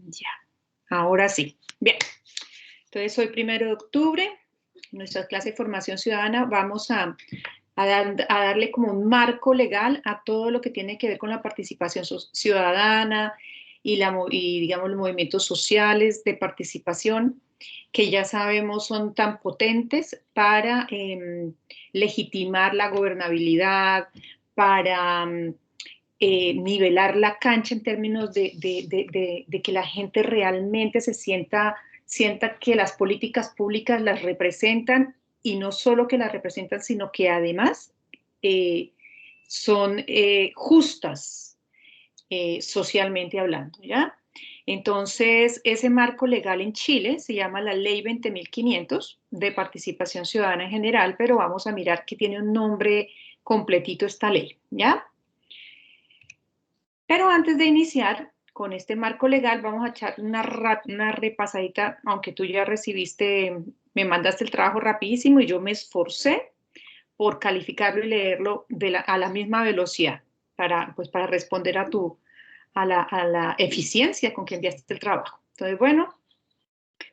Ya, ahora sí. Bien, entonces hoy 1 de octubre, en nuestra clase de formación ciudadana, vamos a darle como un marco legal a todo lo que tiene que ver con la participación ciudadana y digamos, los movimientos sociales de participación que ya sabemos son tan potentes para legitimar la gobernabilidad, para nivelar la cancha en términos de que la gente realmente sienta que las políticas públicas las representan y no solo que las representan, sino que además son justas socialmente hablando, ¿ya? Entonces, ese marco legal en Chile se llama la Ley 20.500 de participación ciudadana en general, pero vamos a mirar que tiene un nombre completito esta ley, ¿ya? Pero antes de iniciar con este marco legal, vamos a echar una repasadita, aunque tú ya me mandaste el trabajo rapidísimo y yo me esforcé por calificarlo y leerlo a la misma velocidad para responder a la eficiencia con que enviaste el trabajo. Entonces, bueno,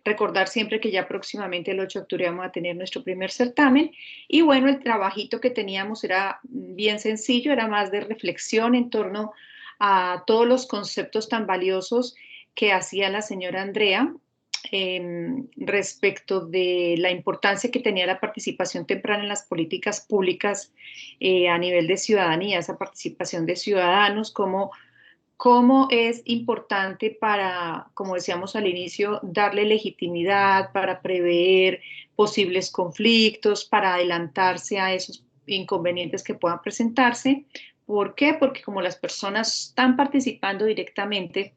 recordar siempre que ya próximamente el 8 de octubre vamos a tener nuestro primer certamen y bueno, el trabajito que teníamos era bien sencillo, era más de reflexión en torno a todos los conceptos tan valiosos que hacía la señora Andrea respecto de la importancia que tenía la participación temprana en las políticas públicas a nivel de ciudadanía, esa participación de ciudadanos, cómo es importante para, como decíamos al inicio, darle legitimidad, para prever posibles conflictos, para adelantarse a esos inconvenientes que puedan presentarse. ¿Por qué? Porque como las personas están participando directamente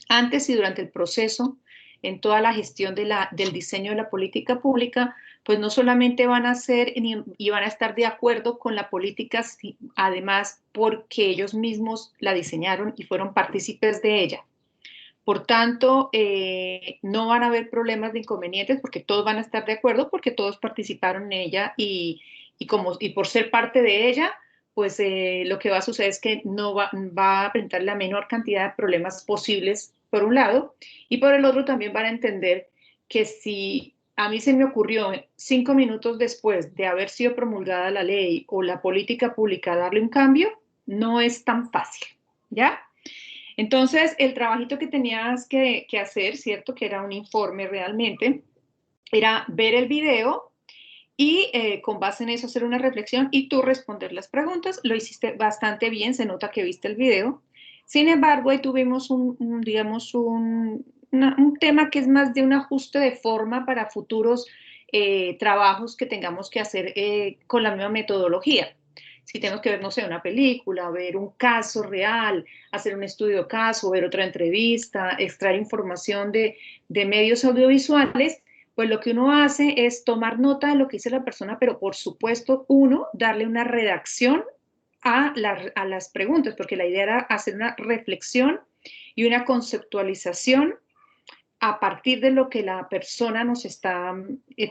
antes y durante el proceso, en toda la gestión del diseño de la política pública, pues no solamente van a ser y van a estar de acuerdo con la política, además porque ellos mismos la diseñaron y fueron partícipes de ella. Por tanto, no van a haber problemas de inconvenientes porque todos van a estar de acuerdo porque todos participaron en ella y por ser parte de ella, pues lo que va a suceder es que no va a presentar la menor cantidad de problemas posibles, por un lado, y por el otro también van a entender que si a mí se me ocurrió 5 minutos después de haber sido promulgada la ley o la política pública darle un cambio, no es tan fácil, ¿ya? Entonces, el trabajito que tenías que hacer, ¿cierto? Que era un informe realmente, era ver el video y con base en eso hacer una reflexión y tú responder las preguntas. Lo hiciste bastante bien, se nota que viste el video. Sin embargo, ahí tuvimos digamos, un tema que es más de un ajuste de forma para futuros trabajos que tengamos que hacer con la misma metodología. Si tenemos que ver, no sé, una película, ver un caso real, hacer un estudio de caso, ver otra entrevista, extraer información de medios audiovisuales, pues lo que uno hace es tomar nota de lo que dice la persona, pero por supuesto, darle una redacción a las preguntas, porque la idea era hacer una reflexión y una conceptualización a partir de lo que la persona nos está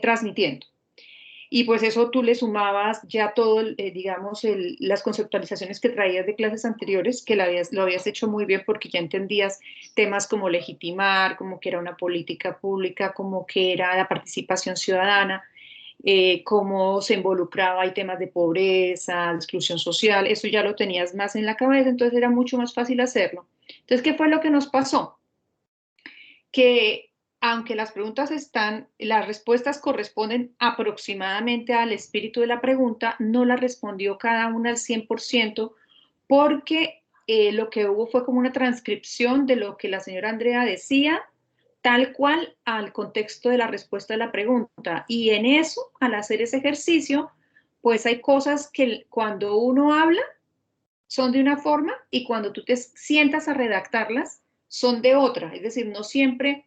transmitiendo. Y pues eso tú le sumabas ya todo, digamos, las conceptualizaciones que traías de clases anteriores, que lo habías hecho muy bien porque ya entendías temas como legitimar, como que era una política pública, como que era la participación ciudadana, cómo se involucraba, hay temas de pobreza, de exclusión social, eso ya lo tenías más en la cabeza, entonces era mucho más fácil hacerlo. Entonces, ¿qué fue lo que nos pasó? Que aunque las respuestas corresponden aproximadamente al espíritu de la pregunta, no la respondió cada una al 100% porque lo que hubo fue como una transcripción de lo que la señora Andrea decía, tal cual al contexto de la respuesta de la pregunta. Y en eso, al hacer ese ejercicio, pues hay cosas que cuando uno habla son de una forma y cuando tú te sientas a redactarlas son de otra. Es decir, no siempre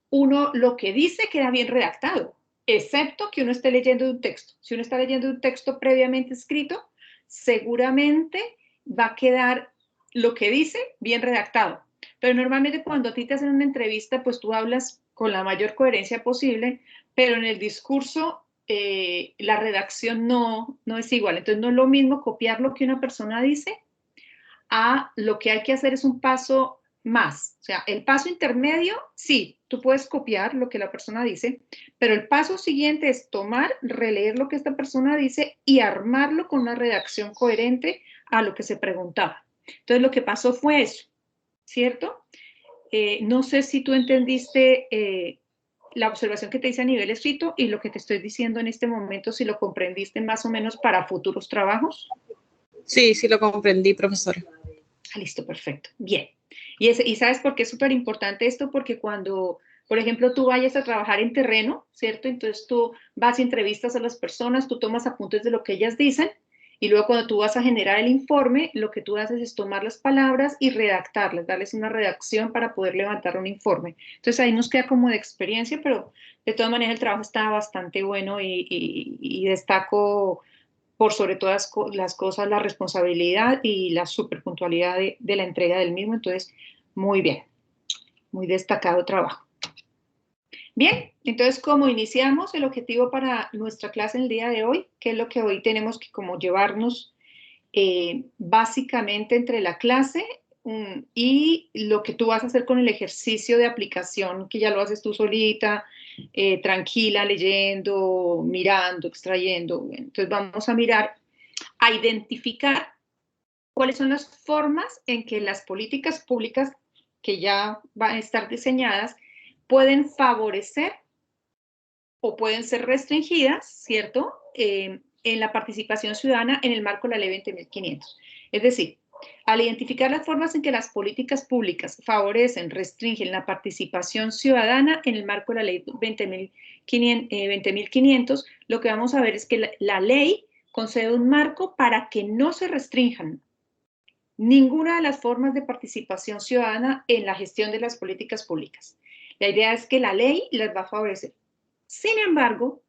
uno lo que dice queda bien redactado, excepto que uno esté leyendo un texto. Si uno está leyendo un texto previamente escrito, seguramente va a quedar lo que dice bien redactado. Pero normalmente cuando a ti te hacen una entrevista, pues tú hablas con la mayor coherencia posible, pero en el discurso la redacción no es igual. Entonces no es lo mismo copiar lo que una persona dice a lo que hay que hacer es un paso más. O sea, el paso intermedio, sí, tú puedes copiar lo que la persona dice, pero el paso siguiente es tomar, releer lo que esta persona dice y armarlo con una redacción coherente a lo que se preguntaba. Entonces, lo que pasó fue eso, ¿cierto? No sé si tú entendiste la observación que te hice a nivel escrito y lo que te estoy diciendo en este momento, si lo comprendiste más o menos para futuros trabajos. Sí, sí lo comprendí, profesora. Ah, listo, perfecto. Bien. Y ¿sabes por qué es súper importante esto? Porque cuando, por ejemplo, tú vayas a trabajar en terreno, ¿cierto? Entonces tú vas y entrevistas a las personas, tú tomas apuntes de lo que ellas dicen y luego cuando tú vas a generar el informe, lo que tú haces es tomar las palabras y redactarlas, darles una redacción para poder levantar un informe. Entonces ahí nos queda como de experiencia, pero de todas maneras el trabajo está bastante bueno y destaco por sobre todas las cosas la responsabilidad y la superpuntualidad de la entrega del mismo. Entonces, muy bien, muy destacado trabajo. Bien, entonces como iniciamos el objetivo para nuestra clase en el día de hoy, que es lo que hoy tenemos que como llevarnos básicamente entre la clase y lo que tú vas a hacer con el ejercicio de aplicación, que ya lo haces tú solita, tranquila, leyendo, mirando, extrayendo. Entonces vamos a mirar, a identificar cuáles son las formas en que las políticas públicas que ya van a estar diseñadas pueden favorecer o pueden ser restringidas, ¿cierto?, en la participación ciudadana en el marco de la Ley 20.500. Es decir, al identificar las formas en que las políticas públicas favorecen, restringen la participación ciudadana en el marco de la Ley 20.500, lo que vamos a ver es que la ley concede un marco para que no se restrinjan ninguna de las formas de participación ciudadana en la gestión de las políticas públicas. La idea es que la ley las va a favorecer. Sin embargo,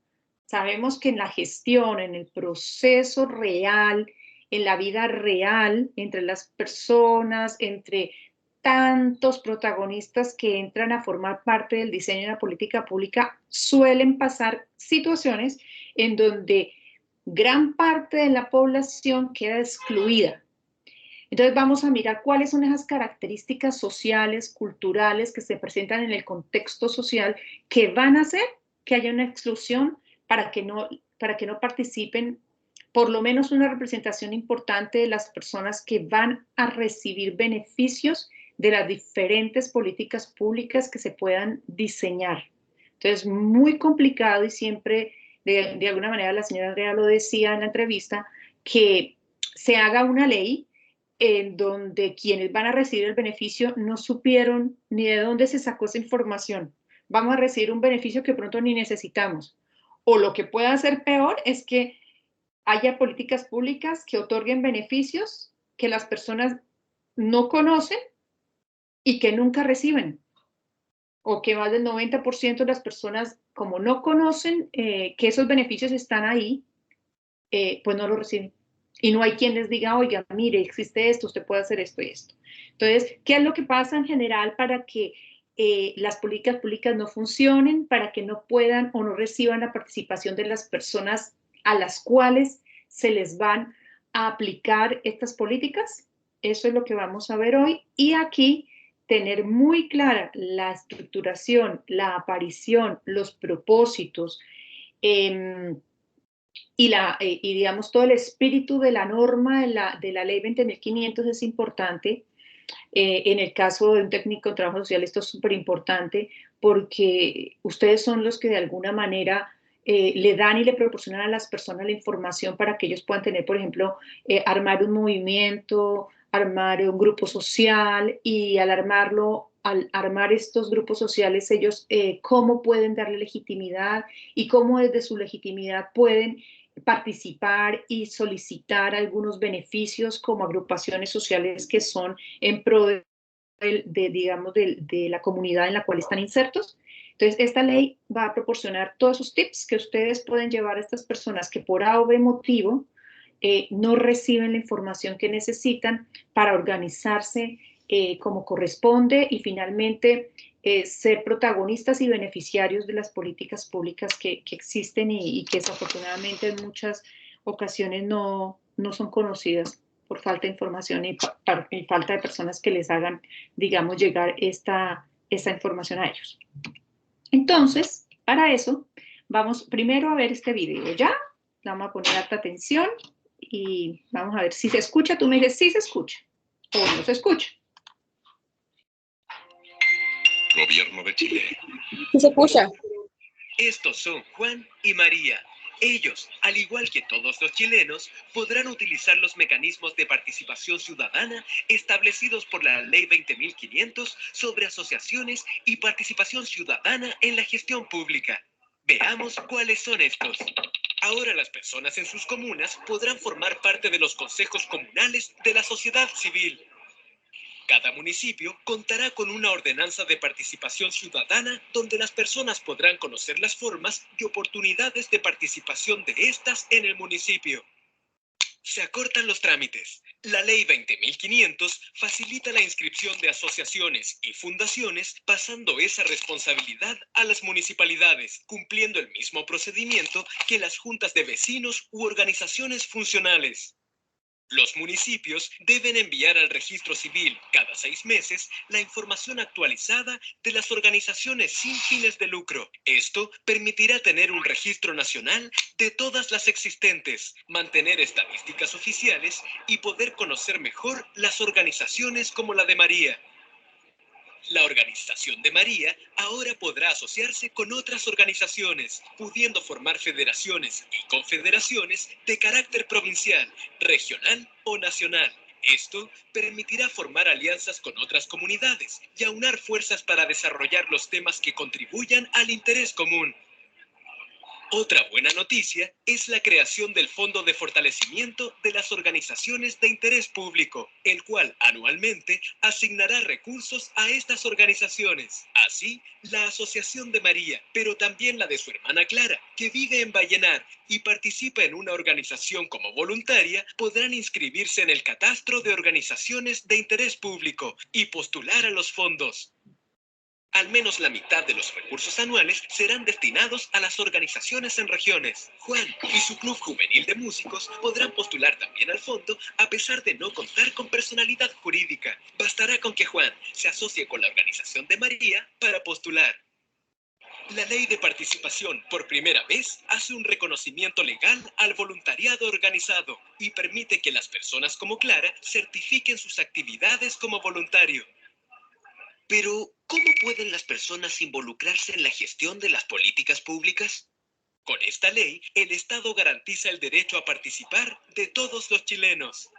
sabemos que en la gestión, en el proceso real, en la vida real, entre las personas, entre tantos protagonistas que entran a formar parte del diseño de la política pública, suelen pasar situaciones en donde gran parte de la población queda excluida. Entonces vamos a mirar cuáles son esas características sociales, culturales que se presentan en el contexto social que van a hacer que haya una exclusión para que no participen por lo menos una representación importante de las personas que van a recibir beneficios de las diferentes políticas públicas que se puedan diseñar. Entonces, muy complicado y siempre, de alguna manera, la señora Andrea lo decía en la entrevista, que se haga una ley en donde quienes van a recibir el beneficio no supieron ni de dónde se sacó esa información. Vamos a recibir un beneficio que pronto ni necesitamos. O lo que pueda ser peor es que haya políticas públicas que otorguen beneficios que las personas no conocen y que nunca reciben. O que más del 90% de las personas, como no conocen que esos beneficios están ahí, pues no lo reciben. Y no hay quien les diga, oiga, mire, existe esto, usted puede hacer esto y esto. Entonces, ¿qué es lo que pasa en general para que las políticas públicas no funcionen, para que no puedan o no reciban la participación de las personas a las cuales se les van a aplicar estas políticas? Eso es lo que vamos a ver hoy. Y aquí tener muy clara la estructuración, la aparición, los propósitos, y digamos todo el espíritu de la norma de la ley 20.500 es importante. En el caso de un técnico en trabajo social esto es súper importante porque ustedes son los que de alguna manera le dan y le proporcionan a las personas la información para que ellos puedan tener, por ejemplo, armar un movimiento, armar un grupo social y al armar estos grupos sociales, ellos cómo pueden darle legitimidad y cómo desde su legitimidad pueden participar y solicitar algunos beneficios como agrupaciones sociales que son en pro digamos, de la comunidad en la cual están insertos. Entonces, esta ley va a proporcionar todos esos tips que ustedes pueden llevar a estas personas que por A o B motivo no reciben la información que necesitan para organizarse como corresponde y finalmente ser protagonistas y beneficiarios de las políticas públicas que existen y que desafortunadamente en muchas ocasiones no son conocidas por falta de información y falta de personas que les hagan, digamos, llegar esta información a ellos. Entonces, para eso, vamos primero a ver este video, ¿ya? Vamos a poner alta atención y vamos a ver si se escucha. Tú me dices si se escucha o no se escucha. Gobierno de Chile. ¿Sí se escucha? Estos son Juan y María. Ellos, al igual que todos los chilenos, podrán utilizar los mecanismos de participación ciudadana establecidos por la Ley 20.500 sobre asociaciones y participación ciudadana en la gestión pública. Veamos cuáles son estos. Ahora las personas en sus comunas podrán formar parte de los consejos comunales de la sociedad civil. Cada municipio contará con una ordenanza de participación ciudadana donde las personas podrán conocer las formas y oportunidades de participación de estas en el municipio. Se acortan los trámites. La Ley 20.500 facilita la inscripción de asociaciones y fundaciones, pasando esa responsabilidad a las municipalidades, cumpliendo el mismo procedimiento que las juntas de vecinos u organizaciones funcionales. Los municipios deben enviar al registro civil cada 6 meses la información actualizada de las organizaciones sin fines de lucro. Esto permitirá tener un registro nacional de todas las existentes, mantener estadísticas oficiales y poder conocer mejor las organizaciones como la de María. La organización de María ahora podrá asociarse con otras organizaciones, pudiendo formar federaciones y confederaciones de carácter provincial, regional o nacional. Esto permitirá formar alianzas con otras comunidades y aunar fuerzas para desarrollar los temas que contribuyan al interés común. Otra buena noticia es la creación del Fondo de Fortalecimiento de las Organizaciones de Interés Público, el cual anualmente asignará recursos a estas organizaciones. Así, la Asociación de María, pero también la de su hermana Clara, que vive en Vallenar y participa en una organización como voluntaria, podrán inscribirse en el Catastro de Organizaciones de Interés Público y postular a los fondos. Al menos la mitad de los recursos anuales serán destinados a las organizaciones en regiones. Juan y su club juvenil de músicos podrán postular también al fondo a pesar de no contar con personalidad jurídica. Bastará con que Juan se asocie con la organización de María para postular. La ley de participación, por primera vez, hace un reconocimiento legal al voluntariado organizado y permite que las personas como Clara certifiquen sus actividades como voluntario. Pero, ¿cómo pueden las personas involucrarse en la gestión de las políticas públicas? Con esta ley, el Estado garantiza el derecho a participar de todos los chilenos.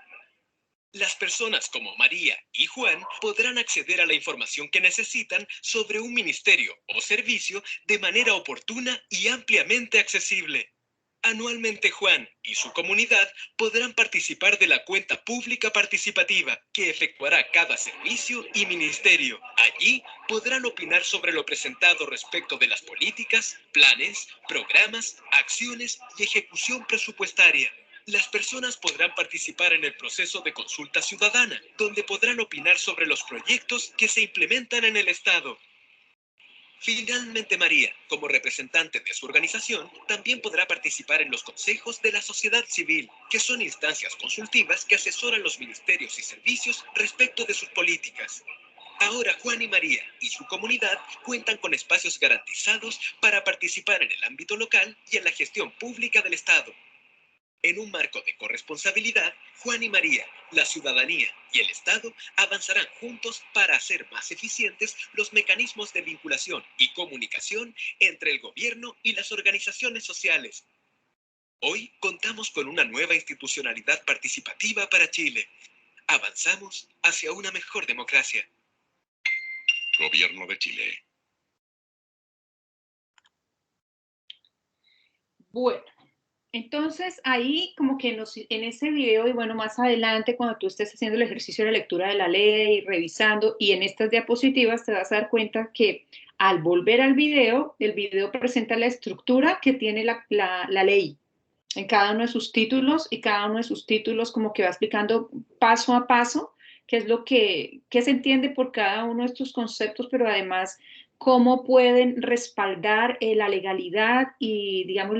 Las personas como María y Juan podrán acceder a la información que necesitan sobre un ministerio o servicio de manera oportuna y ampliamente accesible. Anualmente Juan y su comunidad podrán participar de la cuenta pública participativa que efectuará cada servicio y ministerio. Allí podrán opinar sobre lo presentado respecto de las políticas, planes, programas, acciones y ejecución presupuestaria. Las personas podrán participar en el proceso de consulta ciudadana, donde podrán opinar sobre los proyectos que se implementan en el Estado. Finalmente, María, como representante de su organización, también podrá participar en los consejos de la sociedad civil, que son instancias consultivas que asesoran los ministerios y servicios respecto de sus políticas. Ahora Juan y María y su comunidad cuentan con espacios garantizados para participar en el ámbito local y en la gestión pública del Estado. En un marco de corresponsabilidad, Juan y María, la ciudadanía y el Estado avanzarán juntos para hacer más eficientes los mecanismos de vinculación y comunicación entre el gobierno y las organizaciones sociales. Hoy contamos con una nueva institucionalidad participativa para Chile. Avanzamos hacia una mejor democracia. Gobierno de Chile. Bueno. Entonces, ahí como que en ese video, y bueno, más adelante cuando tú estés haciendo el ejercicio de lectura de la ley, revisando, y en estas diapositivas te vas a dar cuenta que al volver al video, el video presenta la estructura que tiene la ley en cada uno de sus títulos, y cada uno de sus títulos como que va explicando paso a paso qué es lo que se entiende por cada uno de estos conceptos, pero además cómo pueden respaldar la legalidad y, digamos,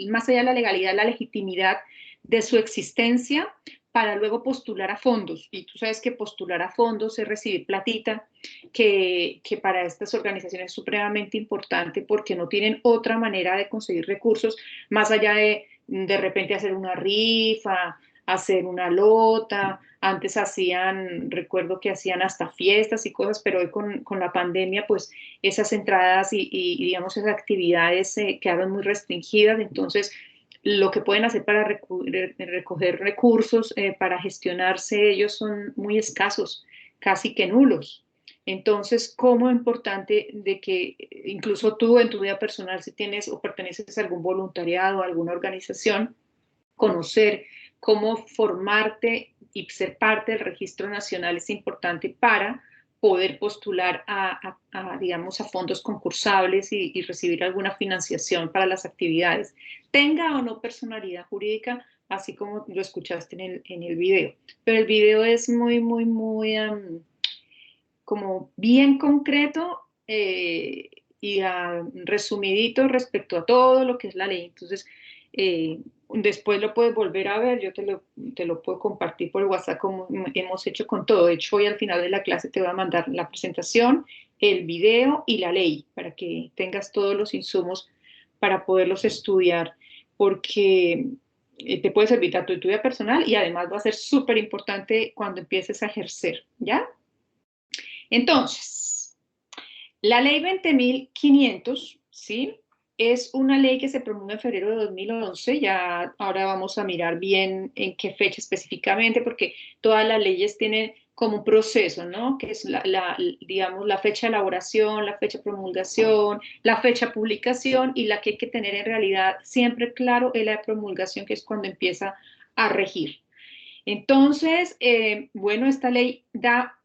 más allá de la legalidad, la legitimidad de su existencia para luego postular a fondos. Y tú sabes que postular a fondos es recibir platita, que para estas organizaciones es supremamente importante porque no tienen otra manera de conseguir recursos más allá de repente hacer una rifa, hacer una lota. Antes hacían, recuerdo que hacían hasta fiestas y cosas, pero hoy con la pandemia, pues esas entradas y digamos esas actividades quedaron muy restringidas. Entonces, lo que pueden hacer para recoger recursos, para gestionarse ellos son muy escasos, casi que nulos. Entonces, ¿cómo es importante de que incluso tú en tu vida personal, si tienes o perteneces a algún voluntariado, a alguna organización, conocer cómo formarte y ser parte del registro nacional es importante para poder postular digamos, a fondos concursables y recibir alguna financiación para las actividades, tenga o no personalidad jurídica, así como lo escuchaste en el video. Pero el video es muy como bien concreto y resumidito respecto a todo lo que es la ley. Entonces, después lo puedes volver a ver, yo te lo puedo compartir por WhatsApp como hemos hecho con todo. De hecho, hoy al final de la clase te voy a mandar la presentación, el video y la ley para que tengas todos los insumos para poderlos estudiar, porque te puede servir tanto en tu vida personal y además va a ser súper importante cuando empieces a ejercer, ¿ya? Entonces, la ley 20.500, ¿sí? Es una ley que se promulgó en febrero de 2011, ya ahora vamos a mirar bien en qué fecha específicamente, porque todas las leyes tienen como un proceso, ¿no? Que es digamos, la fecha de elaboración, la fecha de promulgación, la fecha de publicación, y la que hay que tener en realidad siempre claro es la de promulgación, que es cuando empieza a regir. Entonces, bueno, esta ley da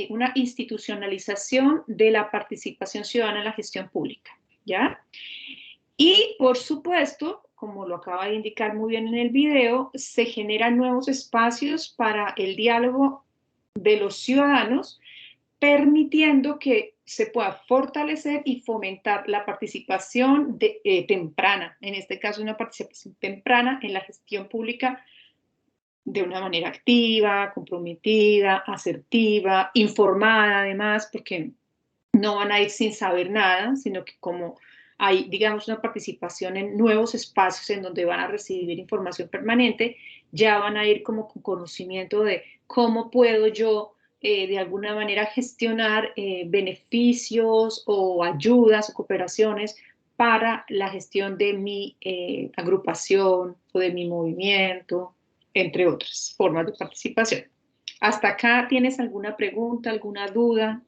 una institucionalización de la participación ciudadana en la gestión pública, ¿ya? Y, por supuesto, como lo acaba de indicar muy bien en el video, se generan nuevos espacios para el diálogo de los ciudadanos, permitiendo que se pueda fortalecer y fomentar la participación temprana, en este caso una participación temprana en la gestión pública de una manera activa, comprometida, asertiva, informada además, porque no van a ir sin saber nada, sino que como hay, digamos, una participación en nuevos espacios en donde van a recibir información permanente, ya van a ir como con conocimiento de cómo puedo yo de alguna manera gestionar beneficios o ayudas o cooperaciones para la gestión de mi agrupación o de mi movimiento, entre otras formas de participación. ¿Hasta acá tienes alguna pregunta, alguna duda?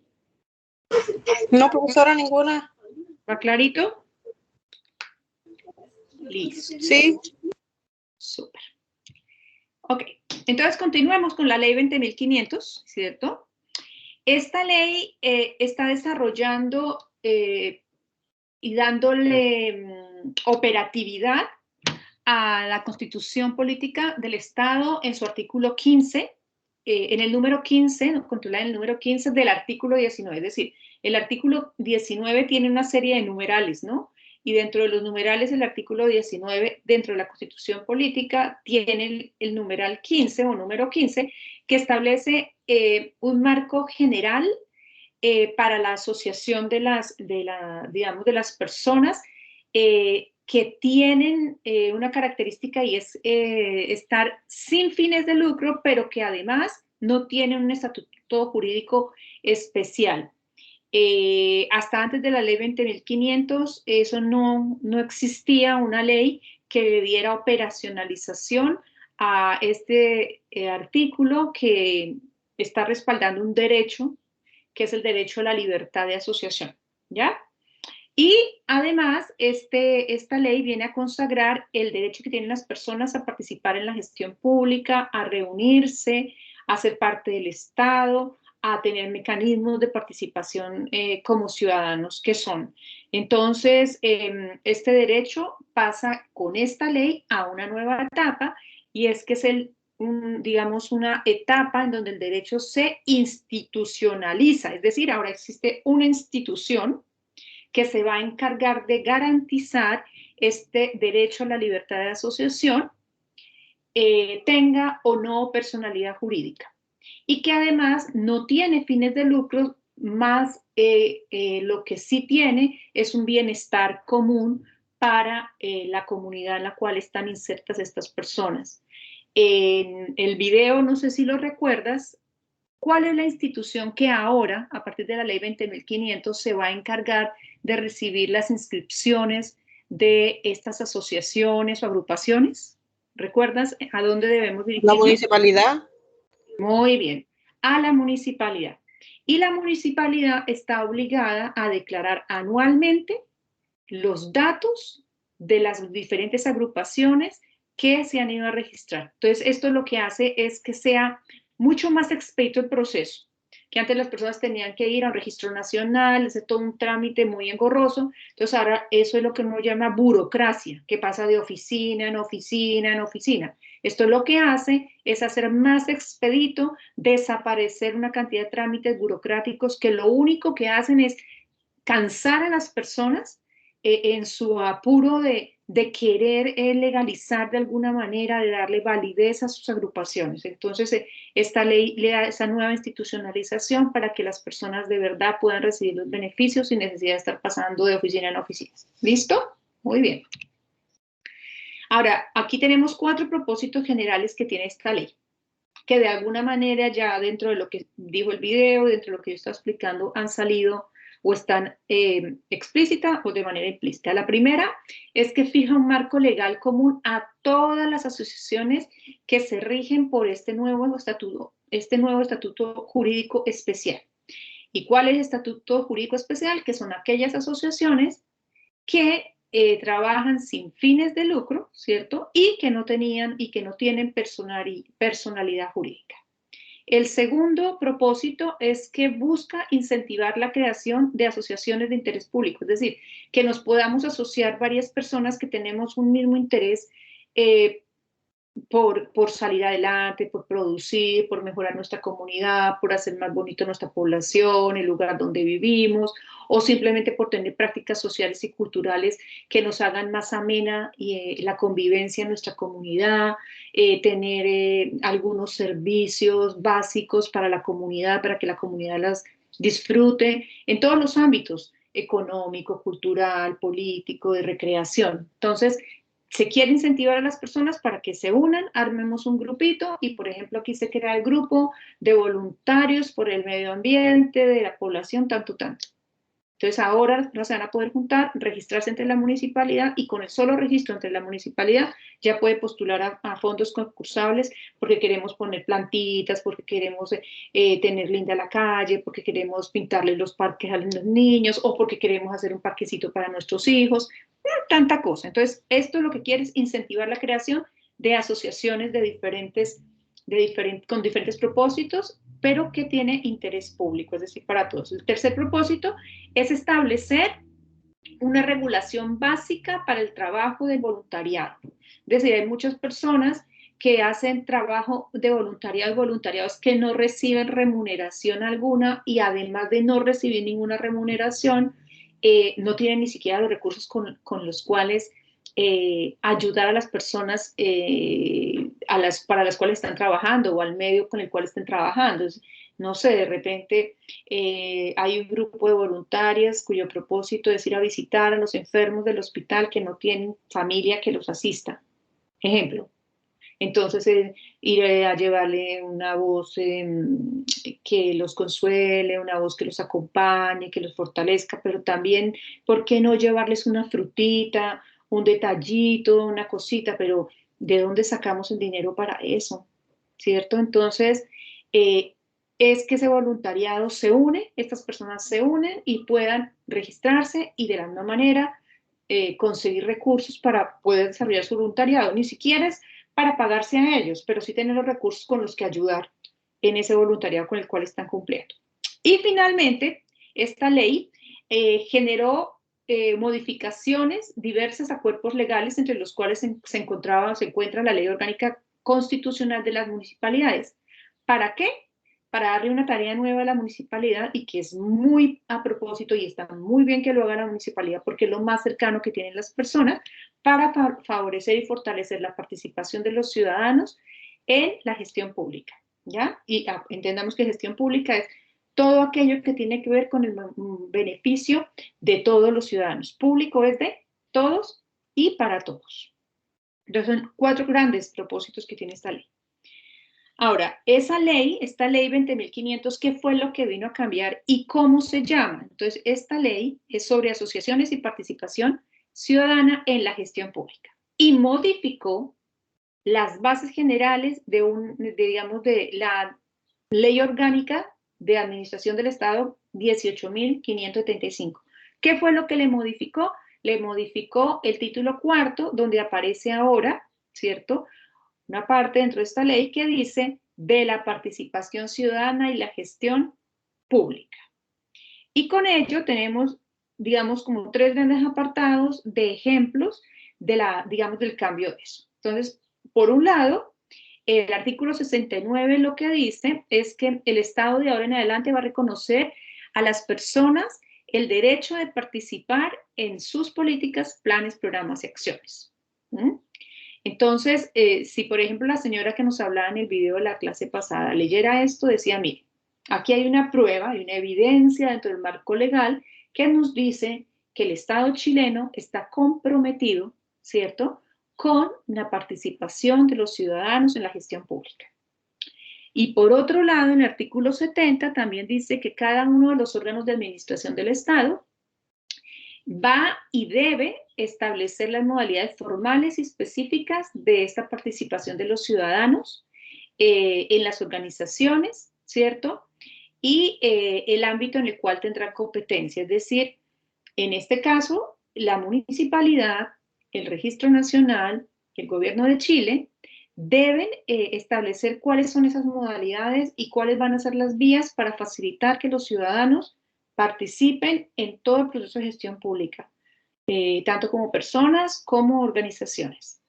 No, profesora, ninguna. ¿Va clarito? Listo. Sí. Súper. Ok, entonces continuemos con la ley 20.500, ¿cierto? Esta ley está desarrollando y dándole operatividad a la Constitución Política del Estado en su artículo 15, en el número 15, nos controla en el número 15 del artículo 19, es decir, el artículo 19 tiene una serie de numerales, ¿no? Y dentro de los numerales del artículo 19, dentro de la Constitución Política, tiene el numeral 15 o número 15, que establece un marco general para la asociación digamos, de las personas que tienen una característica y es estar sin fines de lucro, pero que además no tienen un estatuto jurídico especial. Hasta antes de la ley 20.500, eso no existía una ley que le diera operacionalización a este artículo que está respaldando un derecho, que es el derecho a la libertad de asociación, ¿ya? Y además, esta ley viene a consagrar el derecho que tienen las personas a participar en la gestión pública, a reunirse, a ser parte del Estado, a tener mecanismos de participación como ciudadanos que son. Entonces, este derecho pasa con esta ley a una nueva etapa, y es que es digamos, una etapa en donde el derecho se institucionaliza, es decir, ahora existe una institución que se va a encargar de garantizar este derecho a la libertad de asociación tenga o no personalidad jurídica y que además no tiene fines de lucro, más lo que sí tiene es un bienestar común para la comunidad en la cual están insertas estas personas. En el video, no sé si lo recuerdas, ¿cuál es la institución que ahora, a partir de la ley 20.500, se va a encargar de recibir las inscripciones de estas asociaciones o agrupaciones? ¿Recuerdas a dónde debemos La dirigirnos? municipalidad. Muy bien, a la municipalidad. Y la municipalidad está obligada a declarar anualmente los datos de las diferentes agrupaciones que se han ido a registrar. Entonces, esto lo que hace es que sea mucho más expedito el proceso, que antes las personas tenían que ir a un registro nacional, hacer todo un trámite muy engorroso. Entonces, ahora eso es lo que uno llama burocracia, que pasa de oficina en oficina en oficina. Esto lo que hace es hacer más expedito, desaparecer una cantidad de trámites burocráticos que lo único que hacen es cansar a las personas en su apuro de querer legalizar de alguna manera, de darle validez a sus agrupaciones. Entonces, esta ley le da esa nueva institucionalización para que las personas de verdad puedan recibir los beneficios sin necesidad de estar pasando de oficina en oficina. ¿Listo? Muy bien. Ahora, aquí tenemos 4 propósitos generales que tiene esta ley, que de alguna manera ya dentro de lo que dijo el video, dentro de lo que yo estaba explicando, han salido o están explícita o de manera implícita. La primera es que fija un marco legal común a todas las asociaciones que se rigen por este nuevo estatuto jurídico especial. ¿Y cuál es el estatuto jurídico especial? Que son aquellas asociaciones que trabajan sin fines de lucro, ¿cierto? Y que no tienen personalidad jurídica. El segundo propósito es que busca incentivar la creación de asociaciones de interés público, es decir, que nos podamos asociar varias personas que tenemos un mismo interés por salir adelante, por producir, por mejorar nuestra comunidad, por hacer más bonito nuestra población, el lugar donde vivimos, o simplemente por tener prácticas sociales y culturales que nos hagan más amena la convivencia en nuestra comunidad, tener algunos servicios básicos para la comunidad, para que la comunidad las disfrute en todos los ámbitos, económico, cultural, político, de recreación. Entonces, se quiere incentivar a las personas para que se unan, armemos un grupito y, por ejemplo, aquí se crea el grupo de voluntarios por el medio ambiente, de la población, tanto. Entonces ahora las personas se van a poder juntar, registrarse entre la municipalidad y con el solo registro entre la municipalidad ya puede postular a fondos concursables porque queremos poner plantitas, porque queremos tener linda la calle, porque queremos pintarle los parques a los niños o porque queremos hacer un parquecito para nuestros hijos, tanta cosa. Entonces esto lo que quiere es incentivar la creación de asociaciones con diferentes propósitos, pero que tiene interés público, es decir, para todos. El tercer propósito es establecer una regulación básica para el trabajo de voluntariado. Es decir, hay muchas personas que hacen trabajo de voluntariados que no reciben remuneración alguna y además de no recibir ninguna remuneración, no tienen ni siquiera los recursos con los cuales ayudar a las personas para las cuales están trabajando o al medio con el cual estén trabajando. No sé, de repente hay un grupo de voluntarias cuyo propósito es ir a visitar a los enfermos del hospital que no tienen familia que los asista. Ejemplo. Entonces, ir a llevarle una voz que los consuele, una voz que los acompañe, que los fortalezca, pero también, ¿por qué no llevarles una frutita, un detallito, una cosita? Pero ¿de dónde sacamos el dinero para eso? ¿Cierto? Entonces, es que ese voluntariado se une, estas personas se unen y puedan registrarse y de la misma manera conseguir recursos para poder desarrollar su voluntariado. Ni siquiera es para pagarse a ellos, pero sí tener los recursos con los que ayudar en ese voluntariado con el cual están cumpliendo. Y finalmente, esta ley generó modificaciones diversas a cuerpos legales, entre los cuales se encuentra la Ley Orgánica Constitucional de las Municipalidades. ¿Para qué? para darle una tarea nueva a la municipalidad y que es muy a propósito y está muy bien que lo haga la municipalidad porque es lo más cercano que tienen las personas para favorecer y fortalecer la participación de los ciudadanos en la gestión pública, ¿ya? Y entendamos que gestión pública es todo aquello que tiene que ver con el beneficio de todos los ciudadanos. Público es de todos y para todos. Entonces son 4 grandes propósitos que tiene esta ley. Ahora, esta ley 20.500, ¿qué fue lo que vino a cambiar y cómo se llama? Entonces, esta ley es sobre asociaciones y participación ciudadana en la gestión pública y modificó las bases generales de la Ley Orgánica de Administración del Estado 18.575. ¿Qué fue lo que le modificó? Le modificó el título 4, donde aparece ahora, ¿cierto?, una parte dentro de esta ley que dice de la participación ciudadana y la gestión pública. Y con ello tenemos, digamos, como 3 grandes apartados de ejemplos de del cambio de eso. Entonces, por un lado, el artículo 69 lo que dice es que el Estado de ahora en adelante va a reconocer a las personas el derecho de participar en sus políticas, planes, programas y acciones. Entonces, si por ejemplo la señora que nos hablaba en el video de la clase pasada leyera esto, decía, mire, aquí hay una prueba, hay una evidencia dentro del marco legal que nos dice que el Estado chileno está comprometido, ¿cierto?, con la participación de los ciudadanos en la gestión pública. Y por otro lado, en el artículo 70 también dice que cada uno de los órganos de administración del Estado va y debe establecer las modalidades formales y específicas de esta participación de los ciudadanos en las organizaciones, ¿cierto? Y el ámbito en el cual tendrá competencia, es decir, en este caso, la municipalidad, el Registro Nacional, el Gobierno de Chile, deben establecer cuáles son esas modalidades y cuáles van a ser las vías para facilitar que los ciudadanos participen en todo el proceso de gestión pública, tanto como personas como organizaciones.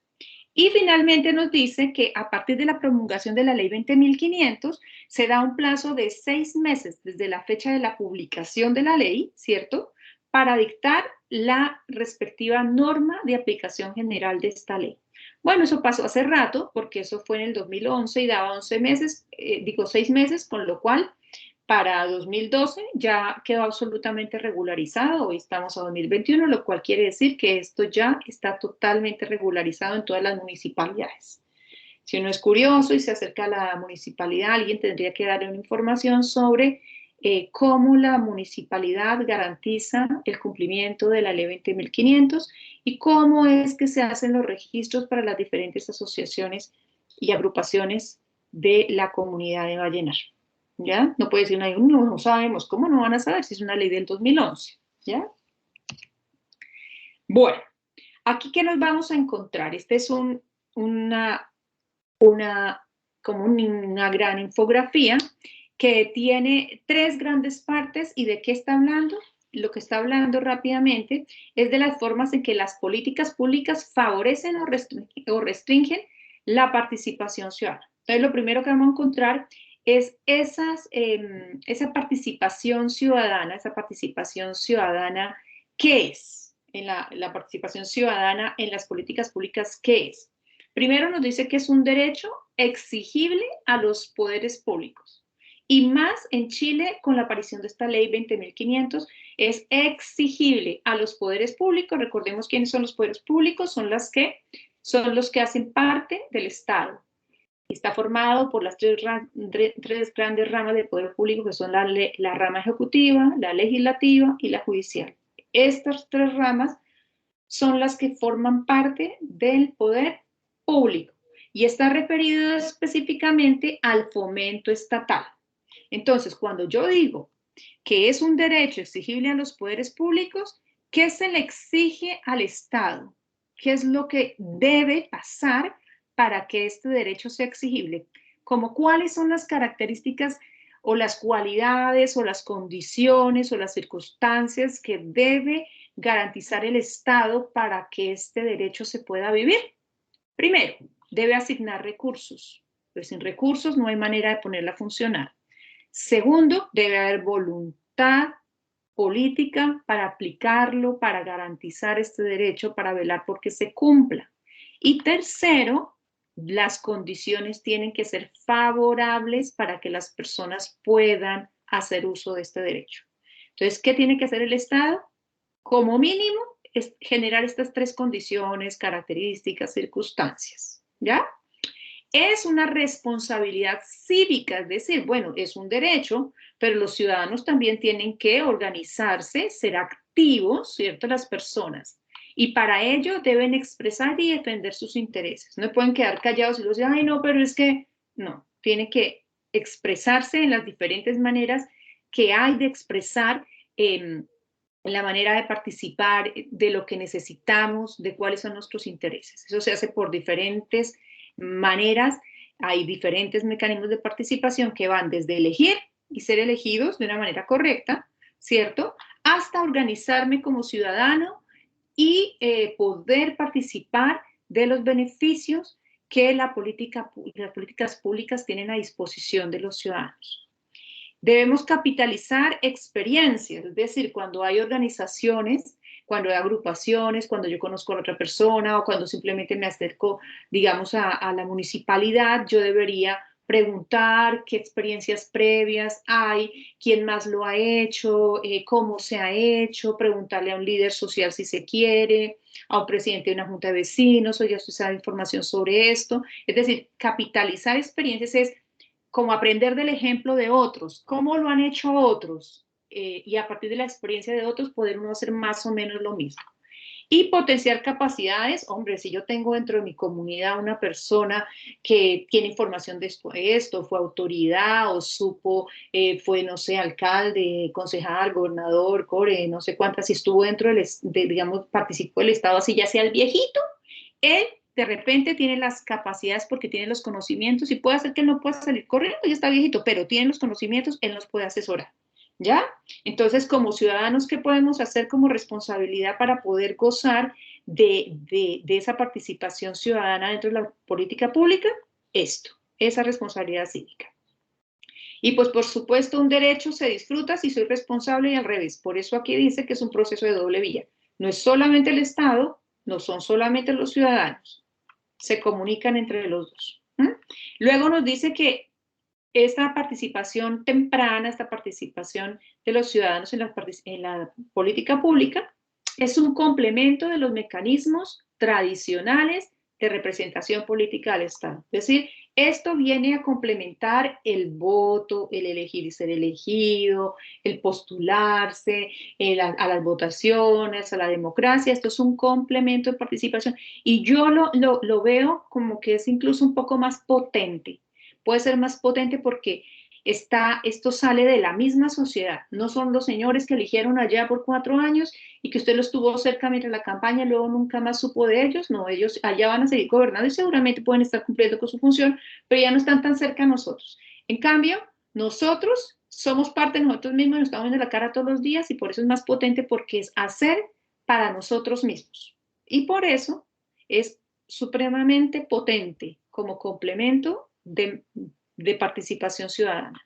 Y finalmente nos dice que a partir de la promulgación de la ley 20.500 se da un plazo de 6 meses desde la fecha de la publicación de la ley, ¿cierto?, para dictar la respectiva norma de aplicación general de esta ley. Bueno, eso pasó hace rato, porque eso fue en el 2011 y daba 6 meses, con lo cual para 2012 ya quedó absolutamente regularizado. Hoy estamos a 2021, lo cual quiere decir que esto ya está totalmente regularizado en todas las municipalidades. Si uno es curioso y se acerca a la municipalidad, alguien tendría que darle una información sobre cómo la municipalidad garantiza el cumplimiento de la ley 20.500 y cómo es que se hacen los registros para las diferentes asociaciones y agrupaciones de la comunidad de Vallenar. ¿Ya? No puede decir, no sabemos, ¿cómo no van a saber si es una ley del 2011? ¿Ya? Bueno, aquí ¿qué nos vamos a encontrar? Este es una gran infografía que tiene 3 grandes partes. ¿Y de qué está hablando? Lo que está hablando rápidamente es de las formas en que las políticas públicas favorecen o restringen la participación ciudadana. Entonces, lo primero que vamos a encontrar es esa participación ciudadana, ¿qué es? La participación ciudadana en las políticas públicas, ¿qué es? Primero nos dice que es un derecho exigible a los poderes públicos. Y más en Chile, con la aparición de esta ley 20.500, es exigible a los poderes públicos. Recordemos quiénes son los poderes públicos, son los que hacen parte del Estado. Está formado por las 3 grandes ramas del poder público, que son la rama ejecutiva, la legislativa y la judicial. Estas 3 ramas son las que forman parte del poder público y está referido específicamente al fomento estatal. Entonces, cuando yo digo que es un derecho exigible a los poderes públicos, ¿qué se le exige al Estado? ¿Qué es lo que debe pasar para que este derecho sea exigible? Como cuáles son las características o las cualidades o las condiciones o las circunstancias que debe garantizar el Estado para que este derecho se pueda vivir. Primero, debe asignar recursos. Pues sin recursos no hay manera de ponerla a funcionar. Segundo, debe haber voluntad política para aplicarlo, para garantizar este derecho, para velar por que se cumpla. Y tercero, las condiciones tienen que ser favorables para que las personas puedan hacer uso de este derecho. Entonces, ¿qué tiene que hacer el Estado? Como mínimo, es generar estas tres condiciones, características, circunstancias, ¿ya? Es una responsabilidad cívica, es decir, bueno, es un derecho, pero los ciudadanos también tienen que organizarse, ser activos, ¿cierto? Las personas. Y para ello deben expresar y defender sus intereses. No pueden quedar callados y los dicen, ay, no, pero es que, no, tiene que expresarse en las diferentes maneras que hay de expresar la manera de participar, de lo que necesitamos, de cuáles son nuestros intereses. Eso se hace por diferentes maneras, hay diferentes mecanismos de participación que van desde elegir y ser elegidos de una manera correcta, ¿cierto? Hasta organizarme como ciudadano y poder participar de los beneficios que las políticas públicas tienen a disposición de los ciudadanos. Debemos capitalizar experiencias, es decir, cuando hay organizaciones, cuando hay agrupaciones, cuando yo conozco a la otra persona o cuando simplemente me acerco, digamos, a la municipalidad, yo debería preguntar qué experiencias previas hay, quién más lo ha hecho, cómo se ha hecho, preguntarle a un líder social si se quiere, a un presidente de una junta de vecinos, o ya usted sabe información sobre esto. Es decir, capitalizar experiencias es como aprender del ejemplo de otros, cómo lo han hecho otros, y a partir de la experiencia de otros poder uno hacer más o menos lo mismo. Y potenciar capacidades, hombre, si yo tengo dentro de mi comunidad una persona que tiene información de esto, fue autoridad o supo, fue, no sé, alcalde, concejal, gobernador, core, no sé cuántas, si estuvo dentro digamos, participó del Estado, así ya sea el viejito, él de repente tiene las capacidades porque tiene los conocimientos y puede hacer que él no pueda salir corriendo, ya está viejito, pero tiene los conocimientos, él nos puede asesorar, ¿ya? Entonces, como ciudadanos, ¿qué podemos hacer como responsabilidad para poder gozar de esa participación ciudadana dentro de la política pública? Esto, esa responsabilidad cívica. Y pues por supuesto un derecho se disfruta si soy responsable y al revés. Por eso aquí dice que es un proceso de doble vía. No es solamente el Estado, no son solamente los ciudadanos, se comunican entre los dos. Luego nos dice que esta participación temprana, esta participación de los ciudadanos en la política pública, es un complemento de los mecanismos tradicionales de representación política del Estado. Es decir, esto viene a complementar el voto, el elegir y ser elegido, el postularse, a las votaciones, a la democracia. Esto es un complemento de participación y yo lo veo como que es incluso un poco más potente. Puede ser más potente porque esto sale de la misma sociedad. No son los señores que eligieron allá por 4 años y que usted los tuvo cerca mientras la campaña y luego nunca más supo de ellos. No, ellos allá van a seguir gobernando y seguramente pueden estar cumpliendo con su función, pero ya no están tan cerca a nosotros. En cambio, nosotros somos parte de nosotros mismos, nos estamos viendo la cara todos los días y por eso es más potente porque es hacer para nosotros mismos. Y por eso es supremamente potente como complemento de participación ciudadana.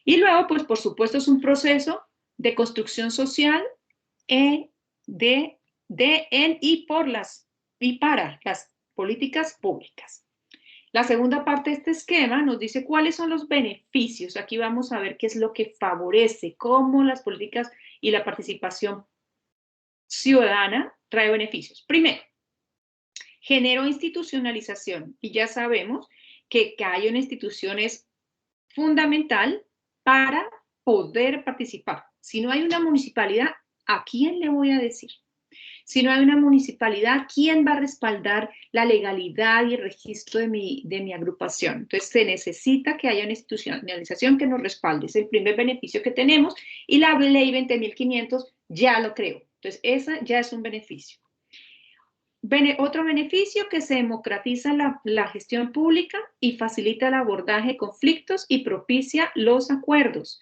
Y luego, pues por supuesto, es un proceso de construcción social en y para las políticas públicas. La segunda parte de este esquema nos dice cuáles son los beneficios. Aquí vamos a ver qué es lo que favorece, cómo las políticas y la participación ciudadana trae beneficios. Primero, generó institucionalización y ya sabemos que hay una institución es fundamental para poder participar. Si no hay una municipalidad, ¿a quién le voy a decir? Si no hay una municipalidad, ¿quién va a respaldar la legalidad y el registro de mi agrupación? Entonces, se necesita que haya una institucionalización que nos respalde. Es el primer beneficio que tenemos y la ley 20.500 ya lo creó. Entonces, esa ya es un beneficio. Otro beneficio que se democratiza la gestión pública y facilita el abordaje de conflictos y propicia los acuerdos.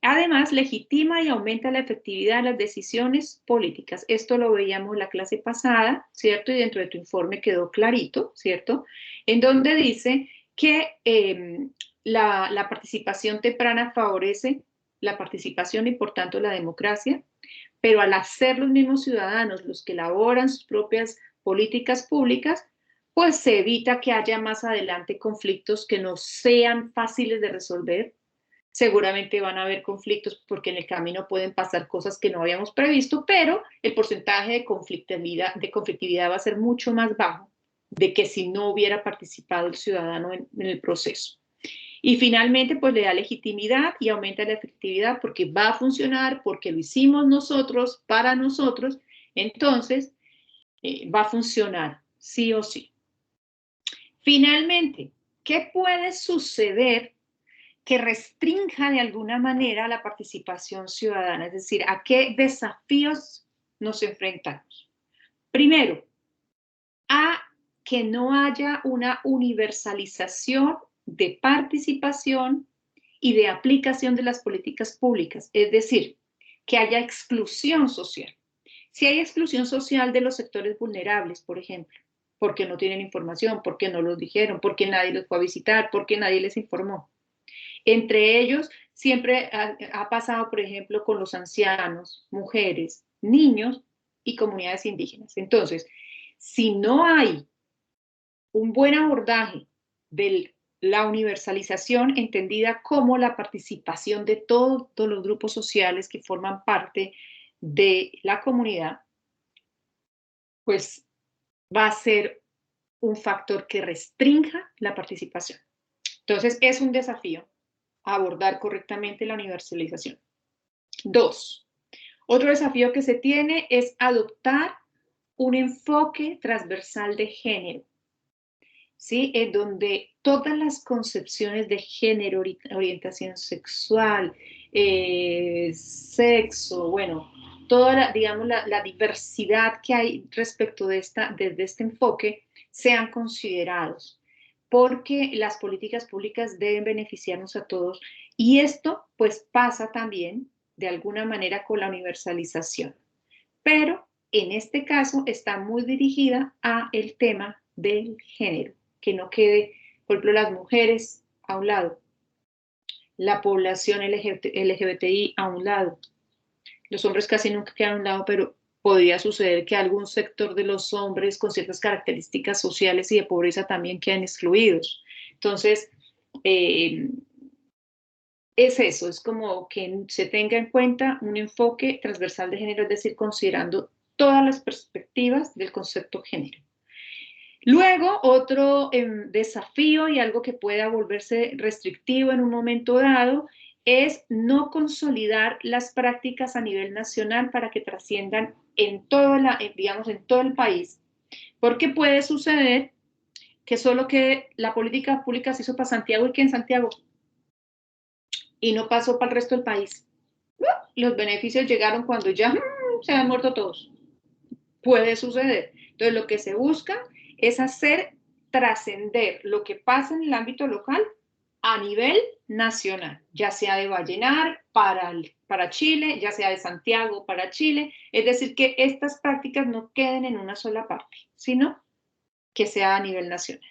Además, legitima y aumenta la efectividad de las decisiones políticas. Esto lo veíamos en la clase pasada, ¿cierto? Y dentro de tu informe quedó clarito, ¿cierto? En donde dice que la participación temprana favorece la participación y por tanto la democracia, pero al hacer los mismos ciudadanos los que elaboran sus propias políticas públicas, pues se evita que haya más adelante conflictos que no sean fáciles de resolver. Seguramente van a haber conflictos porque en el camino pueden pasar cosas que no habíamos previsto, pero el porcentaje de conflictividad va a ser mucho más bajo de que si no hubiera participado el ciudadano en el proceso. Y finalmente, pues le da legitimidad y aumenta la efectividad porque va a funcionar, porque lo hicimos nosotros, para nosotros, entonces va a funcionar sí o sí. Finalmente, ¿qué puede suceder que restrinja de alguna manera la participación ciudadana? Es decir, ¿a qué desafíos nos enfrentamos? Primero, a que no haya una universalización de participación y de aplicación de las políticas públicas, es decir, que haya exclusión social. Si hay exclusión social de los sectores vulnerables, por ejemplo, porque no tienen información, porque no los dijeron, porque nadie los fue a visitar, porque nadie les informó. Entre ellos, siempre ha pasado, por ejemplo, con los ancianos, mujeres, niños y comunidades indígenas. Entonces, si no hay un buen abordaje de la universalización entendida como la participación de todos los grupos sociales que forman parte de la comunidad, pues va a ser un factor que restrinja la participación. Entonces, es un desafío abordar correctamente la universalización. 2. Otro desafío que se tiene es adoptar un enfoque transversal de género, ¿sí? En donde todas las concepciones de género, orientación sexual, sexo, bueno, toda la, digamos, la diversidad que hay respecto de desde este enfoque sean considerados, porque las políticas públicas deben beneficiarnos a todos y esto pues pasa también de alguna manera con la universalización, pero en este caso está muy dirigida a el tema del género, que no quede, por ejemplo, las mujeres a un lado, la población LGBTI a un lado, los hombres casi nunca quedan a un lado, pero podría suceder que algún sector de los hombres con ciertas características sociales y de pobreza también queden excluidos. Entonces, es eso, es como que se tenga en cuenta un enfoque transversal de género, es decir, considerando todas las perspectivas del concepto género. Luego, otro desafío y algo que pueda volverse restrictivo en un momento dado es no consolidar las prácticas a nivel nacional para que trasciendan en digamos, en todo el país. Porque puede suceder que solo que la política pública se hizo para Santiago y que en Santiago y no pasó para el resto del país. Los beneficios llegaron cuando ya se han muerto todos. Puede suceder. Entonces, lo que se busca es hacer trascender lo que pasa en el ámbito local a nivel nacional, ya sea de Vallenar para Chile, ya sea de Santiago para Chile, es decir, que estas prácticas no queden en una sola parte, sino que sea a nivel nacional.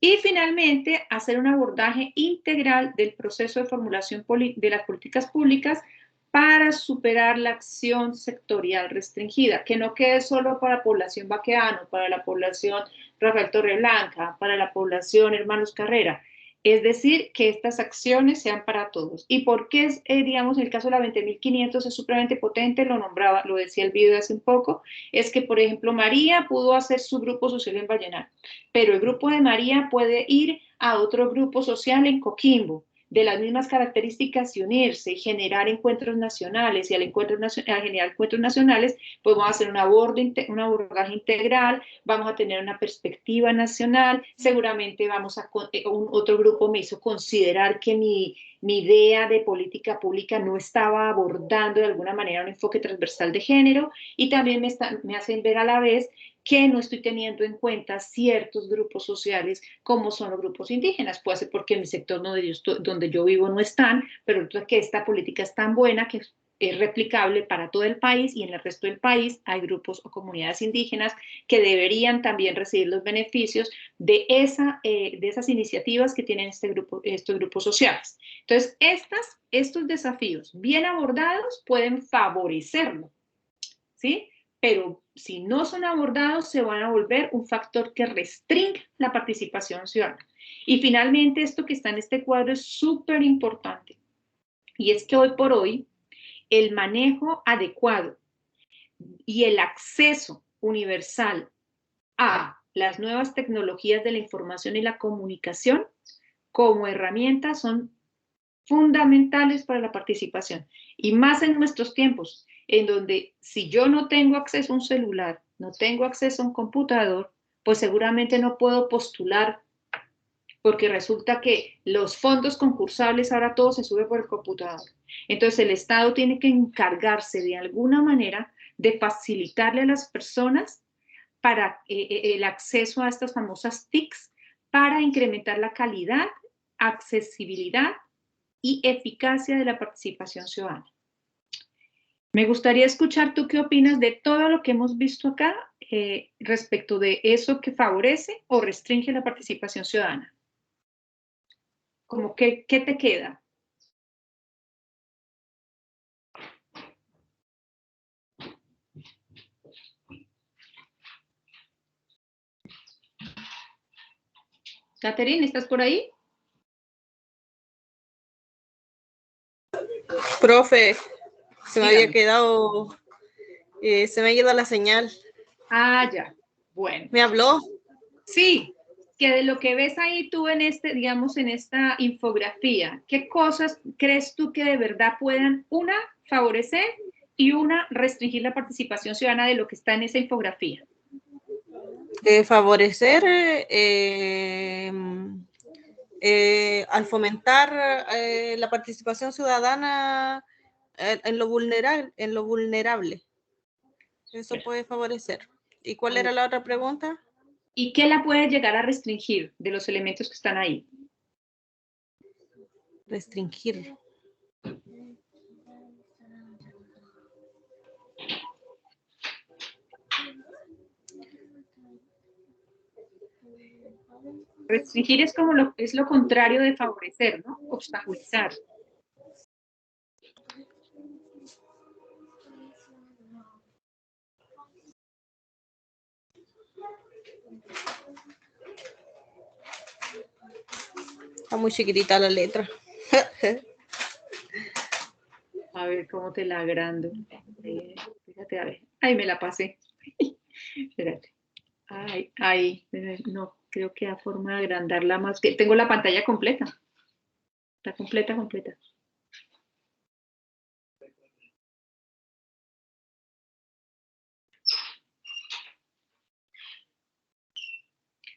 Y finalmente, hacer un abordaje integral del proceso de formulación de las políticas públicas para superar la acción sectorial restringida, que no quede solo para la población Baqueano, para la población Rafael Torreblanca, para la población Hermanos Carrera. Es decir, que estas acciones sean para todos. ¿Y por qué, digamos, en el caso de la 20.500 es supremamente potente? Lo nombraba, lo decía el video hace un poco, es que, por ejemplo, María pudo hacer su grupo social en Vallenar, pero el grupo de María puede ir a otro grupo social en Coquimbo, de las mismas características y unirse y generar encuentros nacionales y al generar encuentros nacionales, pues vamos a hacer un abordaje integral, vamos a tener una perspectiva nacional, seguramente otro grupo me hizo considerar que mi idea de política pública no estaba abordando de alguna manera un enfoque transversal de género y también me hacen ver a la vez que no estoy teniendo en cuenta ciertos grupos sociales como son los grupos indígenas. Puede ser porque en mi sector donde yo vivo no están, pero que esta política es tan buena que es replicable para todo el país, y en el resto del país hay grupos o comunidades indígenas que deberían también recibir los beneficios de esas iniciativas que tienen estos grupos sociales. Entonces, estos desafíos bien abordados pueden favorecerlo, ¿sí? Pero si no son abordados, se van a volver un factor que restringe la participación ciudadana. Y finalmente, esto que está en este cuadro es súper importante, y es que hoy por hoy, el manejo adecuado y el acceso universal a las nuevas tecnologías de la información y la comunicación como herramientas son fundamentales para la participación. Y más en nuestros tiempos, en donde si yo no tengo acceso a un celular, no tengo acceso a un computador, pues seguramente no puedo postular, porque resulta que los fondos concursables ahora todo se sube por el computador. Entonces el Estado tiene que encargarse de alguna manera de facilitarle a las personas para el acceso a estas famosas TICs, para incrementar la calidad, accesibilidad y eficacia de la participación ciudadana. Me gustaría escuchar tú qué opinas de todo lo que hemos visto acá respecto de eso que favorece o restringe la participación ciudadana. Como que, ¿qué te queda? Catherine, ¿estás por ahí? Profe, se me había quedado, se me ha ido la señal. Ah, ya. Bueno. ¿Me habló? Sí, que de lo que ves ahí tú en digamos, en esta infografía, ¿qué cosas crees tú que de verdad puedan, una, favorecer y una, restringir la participación ciudadana de lo que está en esa infografía? Favorecer al fomentar la participación ciudadana en lo vulnerable. Eso puede favorecer. ¿Y cuál era la otra pregunta? ¿Y qué la puede llegar a restringir de los elementos que están ahí? Restringir. Restringir es como es lo contrario de favorecer, ¿no? Obstaculizar. Está muy chiquitita la letra. A ver cómo te la agrando. Fíjate, a ver. Ay, me la pasé. Espérate. Ay, ay, no, creo que da forma de agrandarla más. Que tengo la pantalla completa. Está completa, completa.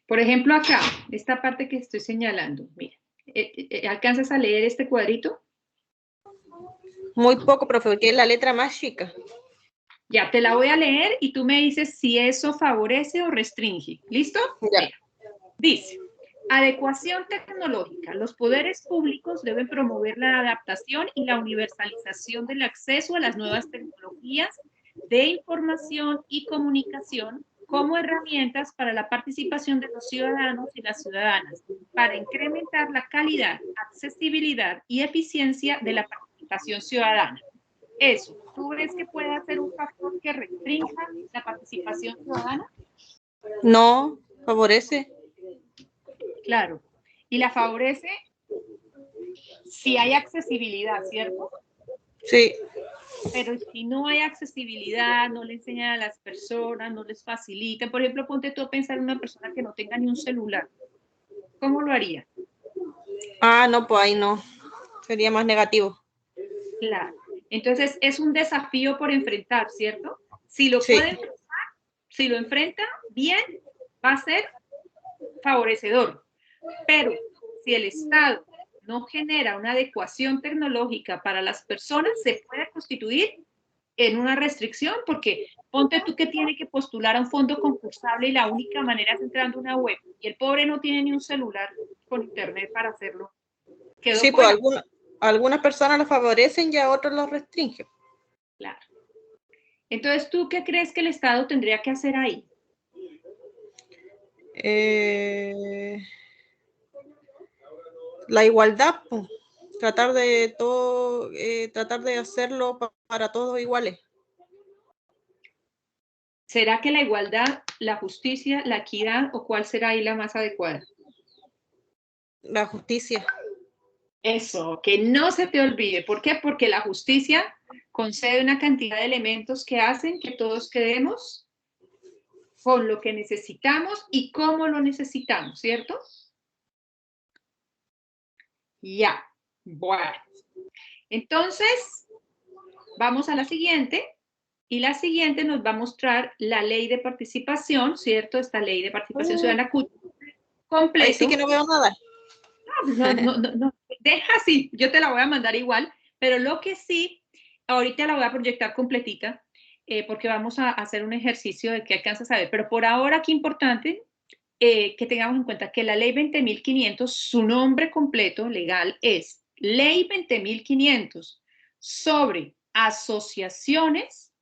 Por ejemplo, acá, esta parte que estoy señalando, mira, ¿alcanzas a leer este cuadrito? Muy poco, profe, porque es la letra más chica. Ya, te la voy a leer y tú me dices si eso favorece o restringe. ¿Listo? Ya. Mira, dice, adecuación tecnológica. Los poderes públicos deben promover la adaptación y la universalización del acceso a las nuevas tecnologías de información y comunicación como herramientas para la participación de los ciudadanos y las ciudadanas, para incrementar la calidad, accesibilidad y eficiencia de la participación ciudadana. Eso, ¿tú ves que puede ser un factor que restrinja la participación ciudadana? No, favorece. Claro, y la favorece si hay accesibilidad, ¿cierto? Sí. Pero si no hay accesibilidad, no le enseñan a las personas, no les facilitan. Por ejemplo, ponte tú a pensar en una persona que no tenga ni un celular. ¿Cómo lo haría? Ah, no, pues ahí no. Sería más negativo. Claro. Entonces, es un desafío por enfrentar, ¿cierto? Si lo Sí. puede enfrentar, si lo enfrenta bien, va a ser favorecedor. Pero si el Estado no genera una adecuación tecnológica para las personas, se puede constituir en una restricción, porque ponte tú que tiene que postular a un fondo concursable y la única manera es entrando a una web, y el pobre no tiene ni un celular con internet para hacerlo. Quedó Sí, pues fuera. algunas personas lo favorecen y a otros lo restringen. Claro. Entonces, ¿tú qué crees que el Estado tendría que hacer ahí? La igualdad, pues, tratar de todo, tratar de hacerlo para todos iguales. ¿Será que la igualdad, la justicia, la equidad o cuál será ahí la más adecuada? La justicia. Eso, que no se te olvide. ¿Por qué? Porque la justicia concede una cantidad de elementos que hacen que todos quedemos con lo que necesitamos y cómo lo necesitamos, ¿cierto? Ya. Bueno. Entonces, vamos a la siguiente. Y la siguiente nos va a mostrar la ley de participación, ¿cierto? Esta ley de participación ciudadana completo. Ahí sí que no veo nada. No, deja así, yo te la voy a mandar igual, pero lo que sí, ahorita la voy a proyectar completita, porque vamos a hacer un ejercicio de que alcanzas a ver, pero por ahora, qué importante que tengamos en cuenta que la ley 20.500, su nombre completo legal es Ley 20.500 sobre asociaciones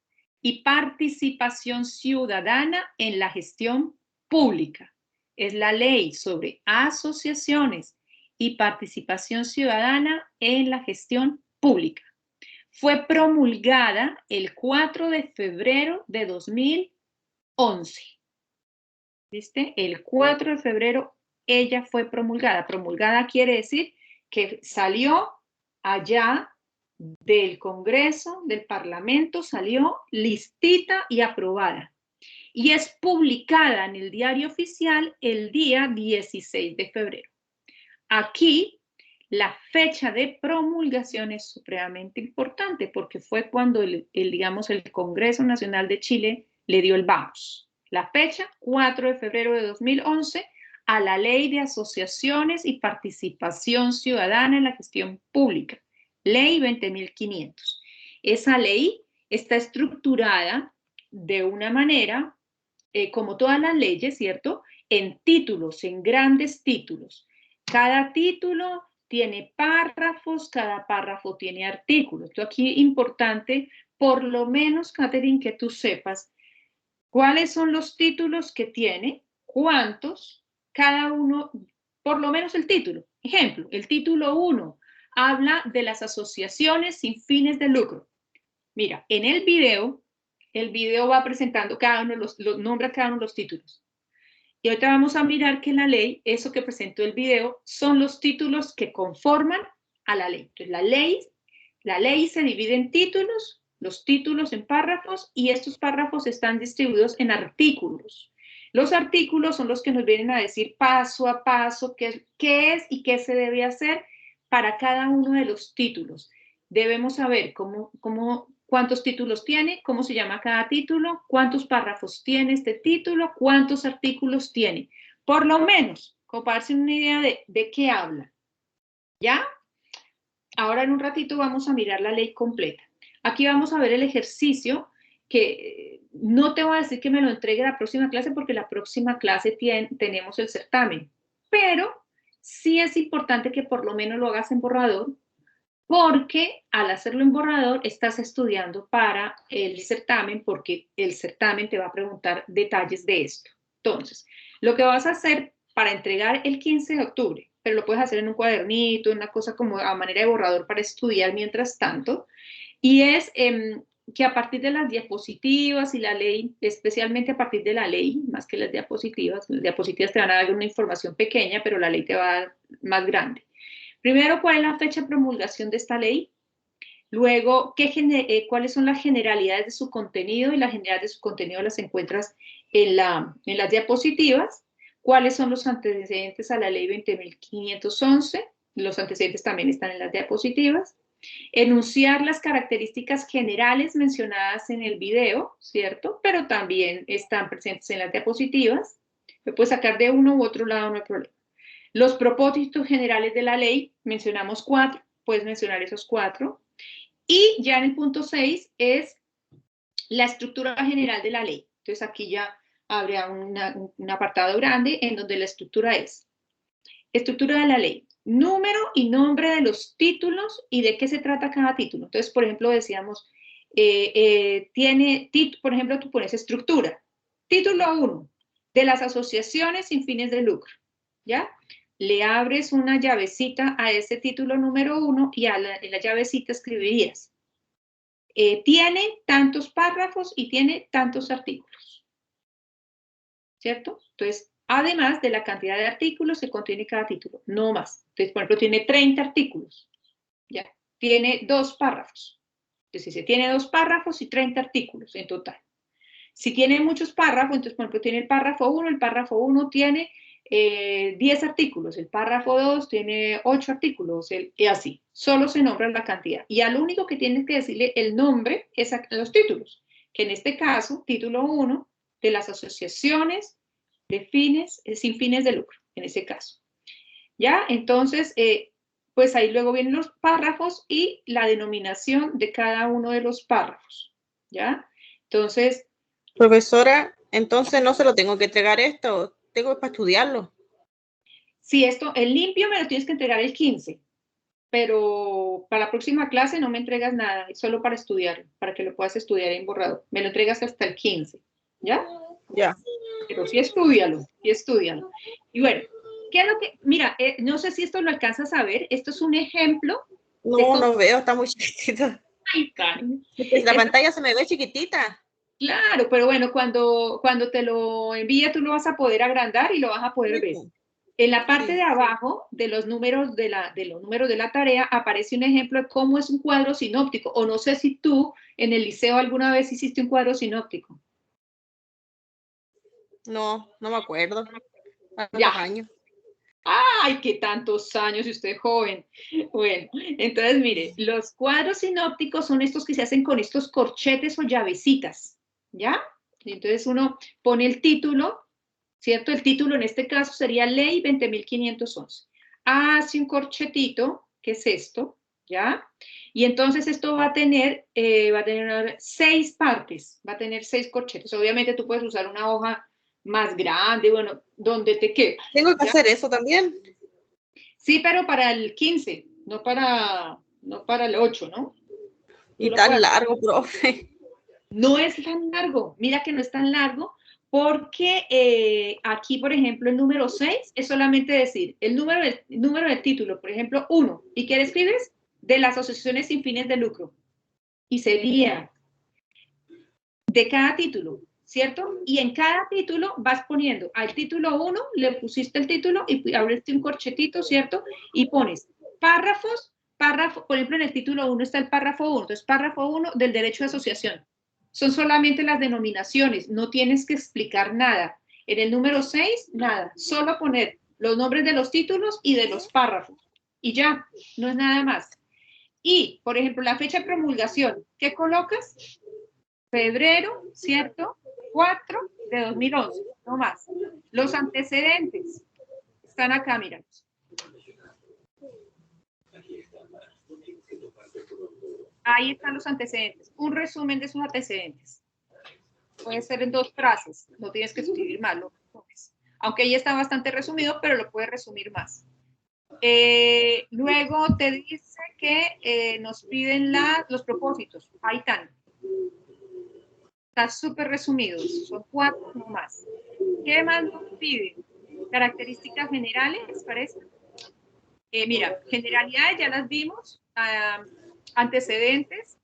y participación ciudadana en la gestión pública. Es la ley sobre asociaciones y participación ciudadana en la gestión pública. Fue promulgada el 4 de febrero de 2011. ¿Viste? El 4 de febrero ella fue promulgada. Promulgada quiere decir que salió allá del Congreso, del Parlamento, salió listita y aprobada. Y es publicada en el Diario Oficial el día 16 de febrero. Aquí la fecha de promulgación es supremamente importante porque fue cuando digamos, el Congreso Nacional de Chile le dio el vamos. La fecha, 4 de febrero de 2011, a la Ley de Asociaciones y Participación Ciudadana en la Gestión Pública, Ley 20.500. Esa ley está estructurada de una manera, como todas las leyes, ¿cierto? En títulos, en grandes títulos. Cada título tiene párrafos, cada párrafo tiene artículos. Esto aquí es importante, por lo menos, Catherine, que tú sepas cuáles son los títulos que tiene, cuántos, cada uno, por lo menos el título. Ejemplo, el título 1 habla de las asociaciones sin fines de lucro. Mira, en el video va presentando cada uno, nombra cada uno de los títulos. Y ahorita vamos a mirar que la ley, eso que presentó el video, son los títulos que conforman a la ley. Entonces, la ley se divide en títulos, los títulos en párrafos, y estos párrafos están distribuidos en artículos. Los artículos son los que nos vienen a decir paso a paso qué es y qué se debe hacer para cada uno de los títulos. Debemos saber cuántos títulos tiene, cómo se llama cada título, cuántos párrafos tiene este título, cuántos artículos tiene. Por lo menos, como para darse una idea de qué habla. ¿Ya? Ahora en un ratito vamos a mirar la ley completa. Aquí vamos a ver el ejercicio que no te voy a decir que me lo entregue la próxima clase porque la próxima clase tenemos el certamen. Pero sí es importante que por lo menos lo hagas en borrador, porque al hacerlo en borrador estás estudiando para el certamen, porque el certamen te va a preguntar detalles de esto. Entonces, lo que vas a hacer para entregar el 15 de octubre, pero lo puedes hacer en un cuadernito, una cosa como a manera de borrador para estudiar mientras tanto, y es que a partir de las diapositivas y la ley, especialmente a partir de la ley, más que las diapositivas te van a dar una información pequeña, pero la ley te va a dar más grande. Primero, ¿cuál es la fecha de promulgación de esta ley? Luego, ¿cuáles son las generalidades de su contenido? Y las generalidades de su contenido las encuentras en las diapositivas. ¿Cuáles son los antecedentes a la ley 20.511? Los antecedentes también están en las diapositivas. Enunciar las características generales mencionadas en el video, ¿cierto? Pero también están presentes en las diapositivas. Me puedes sacar de uno u otro lado, no hay problema. Los propósitos generales de la ley, mencionamos 4, puedes mencionar esos 4. Y ya en el punto 6 es la estructura general de la ley. Entonces aquí ya habría un apartado grande en donde la estructura es estructura de la ley, número y nombre de los títulos y de qué se trata cada título. Entonces, por ejemplo, decíamos tiene, por ejemplo, tú pones estructura. Título 1, de las asociaciones sin fines de lucro, ¿ya? Le abres una llavecita a ese título número 1 y en la llavecita escribirías. Tiene tantos párrafos y tiene tantos artículos, ¿cierto? Entonces, además de la cantidad de artículos que contiene cada título, no más. Entonces, por ejemplo, tiene 30 artículos, ¿ya? Tiene 2 párrafos. Entonces, se tiene 2 párrafos y 30 artículos en total. Si tiene muchos párrafos, entonces, por ejemplo, tiene el párrafo 1 tiene 10 artículos, el párrafo 2 tiene 8 artículos, y así. Solo se nombra la cantidad. Y al único que tienes que decirle el nombre es a los títulos, que en este caso, título 1, de las asociaciones sin fines de lucro, en ese caso. ¿Ya? Entonces, pues ahí luego vienen los párrafos y la denominación de cada uno de los párrafos. ¿Ya? Entonces, profesora, entonces no se lo tengo que entregar esto, tengo para estudiarlo. Sí, el limpio me lo tienes que entregar el 15, pero para la próxima clase no me entregas nada, es solo para estudiar, para que lo puedas estudiar en borrador. Me lo entregas hasta el 15, ¿ya? Ya. Pero sí estudialo, sí estudialo. Y bueno, ¿qué es lo que? Mira, no sé si esto lo alcanzas a ver, esto es un ejemplo. No, no veo, está muy chiquitito. Ay, Karen. La pantalla se me ve chiquitita. Claro, pero bueno, cuando te lo envíe tú lo vas a poder agrandar y lo vas a poder ver. En la parte de abajo de los números de la tarea aparece un ejemplo de cómo es un cuadro sinóptico. O no sé si tú en el liceo alguna vez hiciste un cuadro sinóptico. No, no me acuerdo. Ya. Años. ¡Ay, qué tantos años! Y usted es joven. Bueno, entonces mire, los cuadros sinópticos son estos que se hacen con estos corchetes o llavecitas, ¿ya? Entonces uno pone el título, ¿cierto? El título en este caso sería Ley 20.511. Hace un corchetito, que es esto, ¿ya? Y entonces esto va a tener 6 partes, va a tener 6 corchetes. Obviamente tú puedes usar una hoja más grande, bueno, donde te quepa. ¿Tengo que hacer eso también? Sí, pero para el 15, no para el 8, ¿no? Y tan largo, profe. No es tan largo, mira que no es tan largo, porque aquí, por ejemplo, el número 6 es solamente decir el número del título, por ejemplo, 1. ¿Y qué le escribes? De las asociaciones sin fines de lucro. Y sería de cada título, ¿cierto? Y en cada título vas poniendo al título 1, le pusiste el título y abriste un corchetito, ¿cierto? Y pones párrafos, por ejemplo, en el título 1 está el párrafo 1, entonces párrafo 1 del derecho de asociación. Son solamente las denominaciones, no tienes que explicar nada. En el número 6, nada, solo poner los nombres de los títulos y de los párrafos. Y ya, no es nada más. Y, por ejemplo, la fecha de promulgación, ¿qué colocas? Febrero, ¿cierto? 4 de 2011, no más. Los antecedentes están acá, míralos. Ahí están los antecedentes. Un resumen de sus antecedentes. Puede ser en 2 frases, no tienes que escribir más, lo pones. Aunque ahí está bastante resumido, pero lo puedes resumir más. Luego te dice que nos piden los propósitos. Ahí están. Está súper resumido, son 4 nomás. ¿Qué más nos piden? Características generales, parece. Mira, generalidades ya las vimos, antecedentes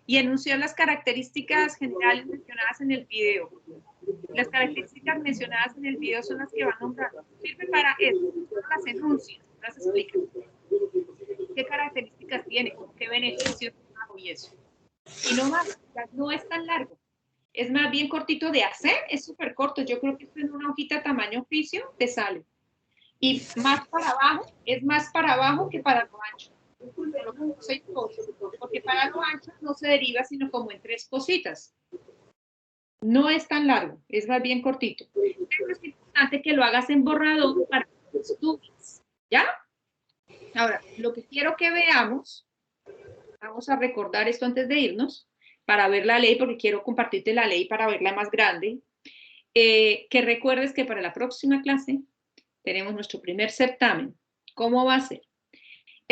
y enunciar las características generales mencionadas en el video. Las características mencionadas en el video son las que van nombrando. Sirve para eso, solo las enuncias, las explican. ¿Qué características tiene? ¿Qué beneficios y eso? Y no más, no es tan largo. Es más bien cortito de hacer, es súper corto. Yo creo que esto en una hojita tamaño oficio te sale. Y más para abajo, es más para abajo que para lo ancho. Porque para lo ancho no se deriva sino como en 3 cositas. No es tan largo, es más bien cortito. Pero es importante que lo hagas en borrador para que lo estudies. ¿Ya? Ahora, lo que quiero que veamos, vamos a recordar esto antes de irnos, para ver la ley, porque quiero compartirte la ley para verla más grande. Que recuerdes que para la próxima clase tenemos nuestro primer certamen. ¿Cómo va a ser?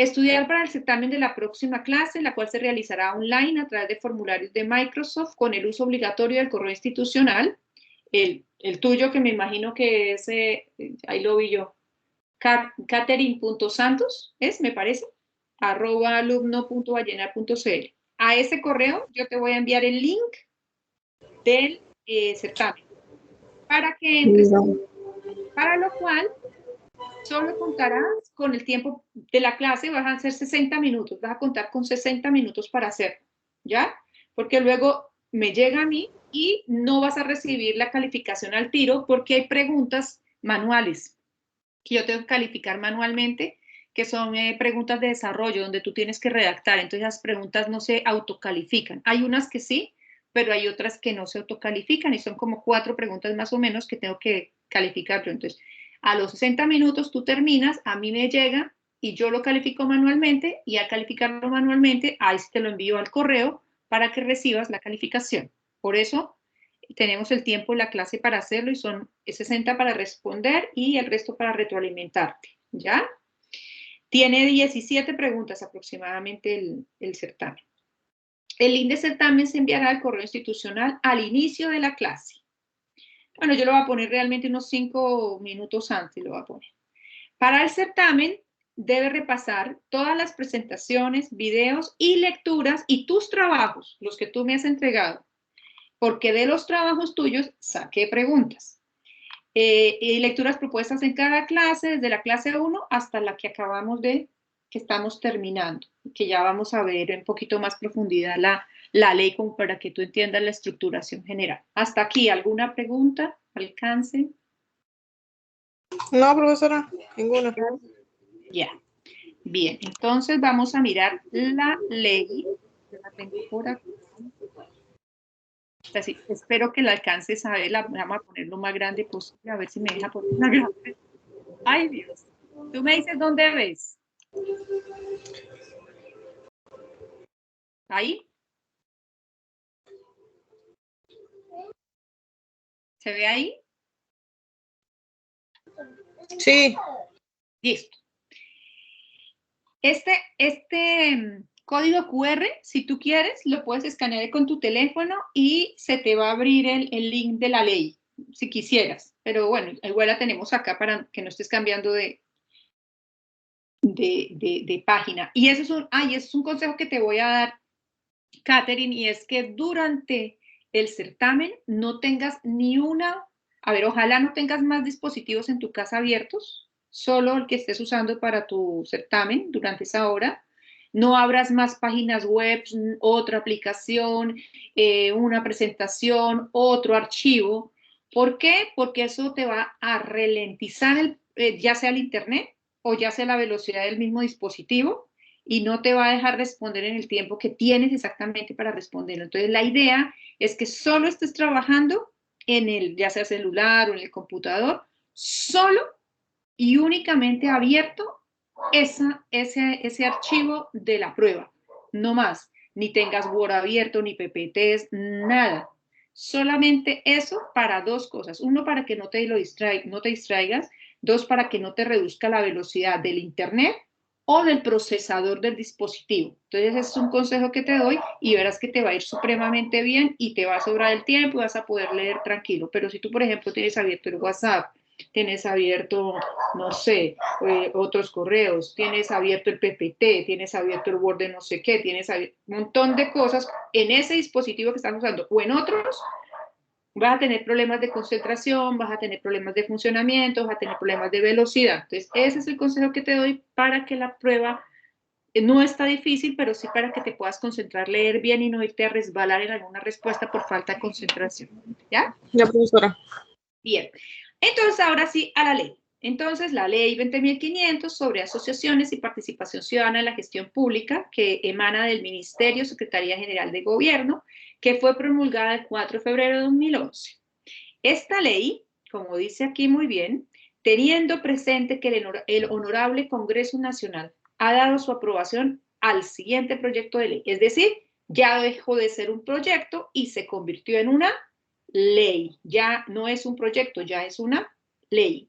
Estudiar para el certamen de la próxima clase, la cual se realizará online a través de formularios de Microsoft con el uso obligatorio del correo institucional. El tuyo, que me imagino que es, ahí lo vi yo, catherine.santos, me parece, @alumno.vallenar.cl. A ese correo yo te voy a enviar el link del certamen para que entres, para lo cual solo contarás con el tiempo de la clase, vas a hacer 60 minutos, vas a contar con 60 minutos para hacerlo, ¿ya? Porque luego me llega a mí y no vas a recibir la calificación al tiro porque hay preguntas manuales que yo tengo que calificar manualmente, que son preguntas de desarrollo, donde tú tienes que redactar. Entonces, las preguntas no se autocalifican. Hay unas que sí, pero hay otras que no se autocalifican y son como 4 preguntas más o menos que tengo que calificar yo. Entonces, a los 60 minutos tú terminas, a mí me llega y yo lo califico manualmente y al calificarlo manualmente, ahí te lo envío al correo para que recibas la calificación. Por eso tenemos el tiempo en la clase para hacerlo y son 60 para responder y el resto para retroalimentarte, ¿ya? Tiene 17 preguntas aproximadamente el certamen. El link de certamen se enviará al correo institucional al inicio de la clase. Bueno, yo lo voy a poner realmente unos 5 minutos antes, lo voy a poner. Para el certamen, debes repasar todas las presentaciones, videos y lecturas y tus trabajos, los que tú me has entregado, porque de los trabajos tuyos saqué preguntas. Y lecturas propuestas en cada clase, desde la clase 1 hasta la que acabamos que estamos terminando, que ya vamos a ver en un poquito más profundidad la ley como para que tú entiendas la estructuración general. Hasta aquí, ¿alguna pregunta? ¿Alcance? No, profesora, ninguna. Ya. Bien, entonces vamos a mirar la ley. Yo la tengo por aquí. Así, espero que la alcances a ver. Vamos a poner lo más grande posible, a ver si me deja poner más grande. Ay, Dios. Tú me dices dónde ves. ¿Ahí? ¿Se ve ahí? Sí. Listo. Este código QR, si tú quieres, lo puedes escanear con tu teléfono y se te va a abrir el link de la ley, si quisieras. Pero bueno, igual la tenemos acá para que no estés cambiando de página. Y eso es un consejo que te voy a dar, Catherine, y es que durante el certamen no tengas ojalá no tengas más dispositivos en tu casa abiertos, solo el que estés usando para tu certamen durante esa hora. No abras más páginas web, otra aplicación, una presentación, otro archivo. ¿Por qué? Porque eso te va a ralentizar ya sea el internet o ya sea la velocidad del mismo dispositivo y no te va a dejar responder en el tiempo que tienes exactamente para responderlo. Entonces, la idea es que solo estés trabajando ya sea celular o en el computador, solo y únicamente abierto ese archivo de la prueba, no más, ni tengas Word abierto, ni PPTs, nada. Solamente eso para 2 cosas. 1, para que no te distraigas. 2, para que no te reduzca la velocidad del internet o del procesador del dispositivo. Entonces, ese es un consejo que te doy y verás que te va a ir supremamente bien y te va a sobrar el tiempo y vas a poder leer tranquilo. Pero si tú, por ejemplo, tienes abierto el WhatsApp, tienes abierto, no sé, otros correos, tienes abierto el PPT, tienes abierto el Word de no sé qué, tienes abierto un montón de cosas en ese dispositivo que estás usando o en otros, vas a tener problemas de concentración, vas a tener problemas de funcionamiento, vas a tener problemas de velocidad. Entonces, ese es el consejo que te doy para que la prueba no está difícil, pero sí para que te puedas concentrar, leer bien y no irte a resbalar en alguna respuesta por falta de concentración. ¿Ya? Ya, profesora. Bien. Entonces, ahora sí, a la ley. Entonces, la ley 20.500 sobre asociaciones y participación ciudadana en la gestión pública, que emana del Ministerio, Secretaría General de Gobierno, que fue promulgada el 4 de febrero de 2011. Esta ley, como dice aquí muy bien, teniendo presente que el Honorable Congreso Nacional ha dado su aprobación al siguiente proyecto de ley, es decir, ya dejó de ser un proyecto y se convirtió en una ley. Ya no es un proyecto, ya es una ley.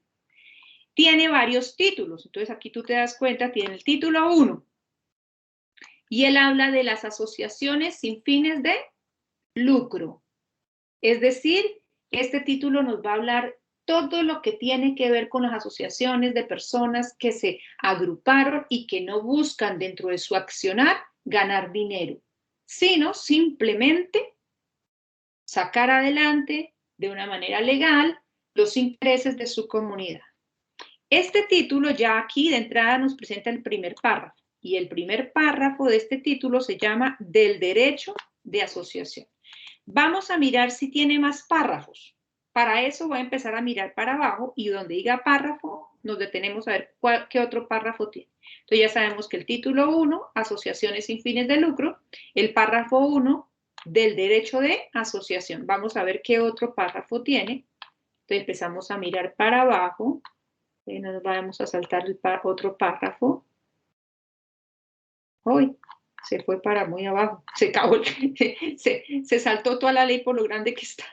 tiene varios títulos. Entonces aquí tú te das cuenta, tiene el título 1. Y él habla de las asociaciones sin fines de lucro. Es decir, este título nos va a hablar todo lo que tiene que ver con las asociaciones de personas que se agruparon y que no buscan dentro de su accionar ganar dinero, sino simplemente sacar adelante de una manera legal los intereses de su comunidad. Este título ya aquí de entrada nos presenta el primer párrafo, y el primer párrafo de este título se llama del derecho de asociación. Vamos a mirar si tiene más párrafos. Para eso voy a empezar a mirar para abajo y donde diga párrafo nos detenemos a ver qué otro párrafo tiene. Entonces ya sabemos que el título 1, asociaciones sin fines de lucro, el párrafo 1 del derecho de asociación. Vamos a ver qué otro párrafo tiene. Entonces empezamos a mirar para abajo. Nos vamos a saltar otro párrafo. Hoy se fue para muy abajo, se acabó, se saltó toda la ley por lo grande que está.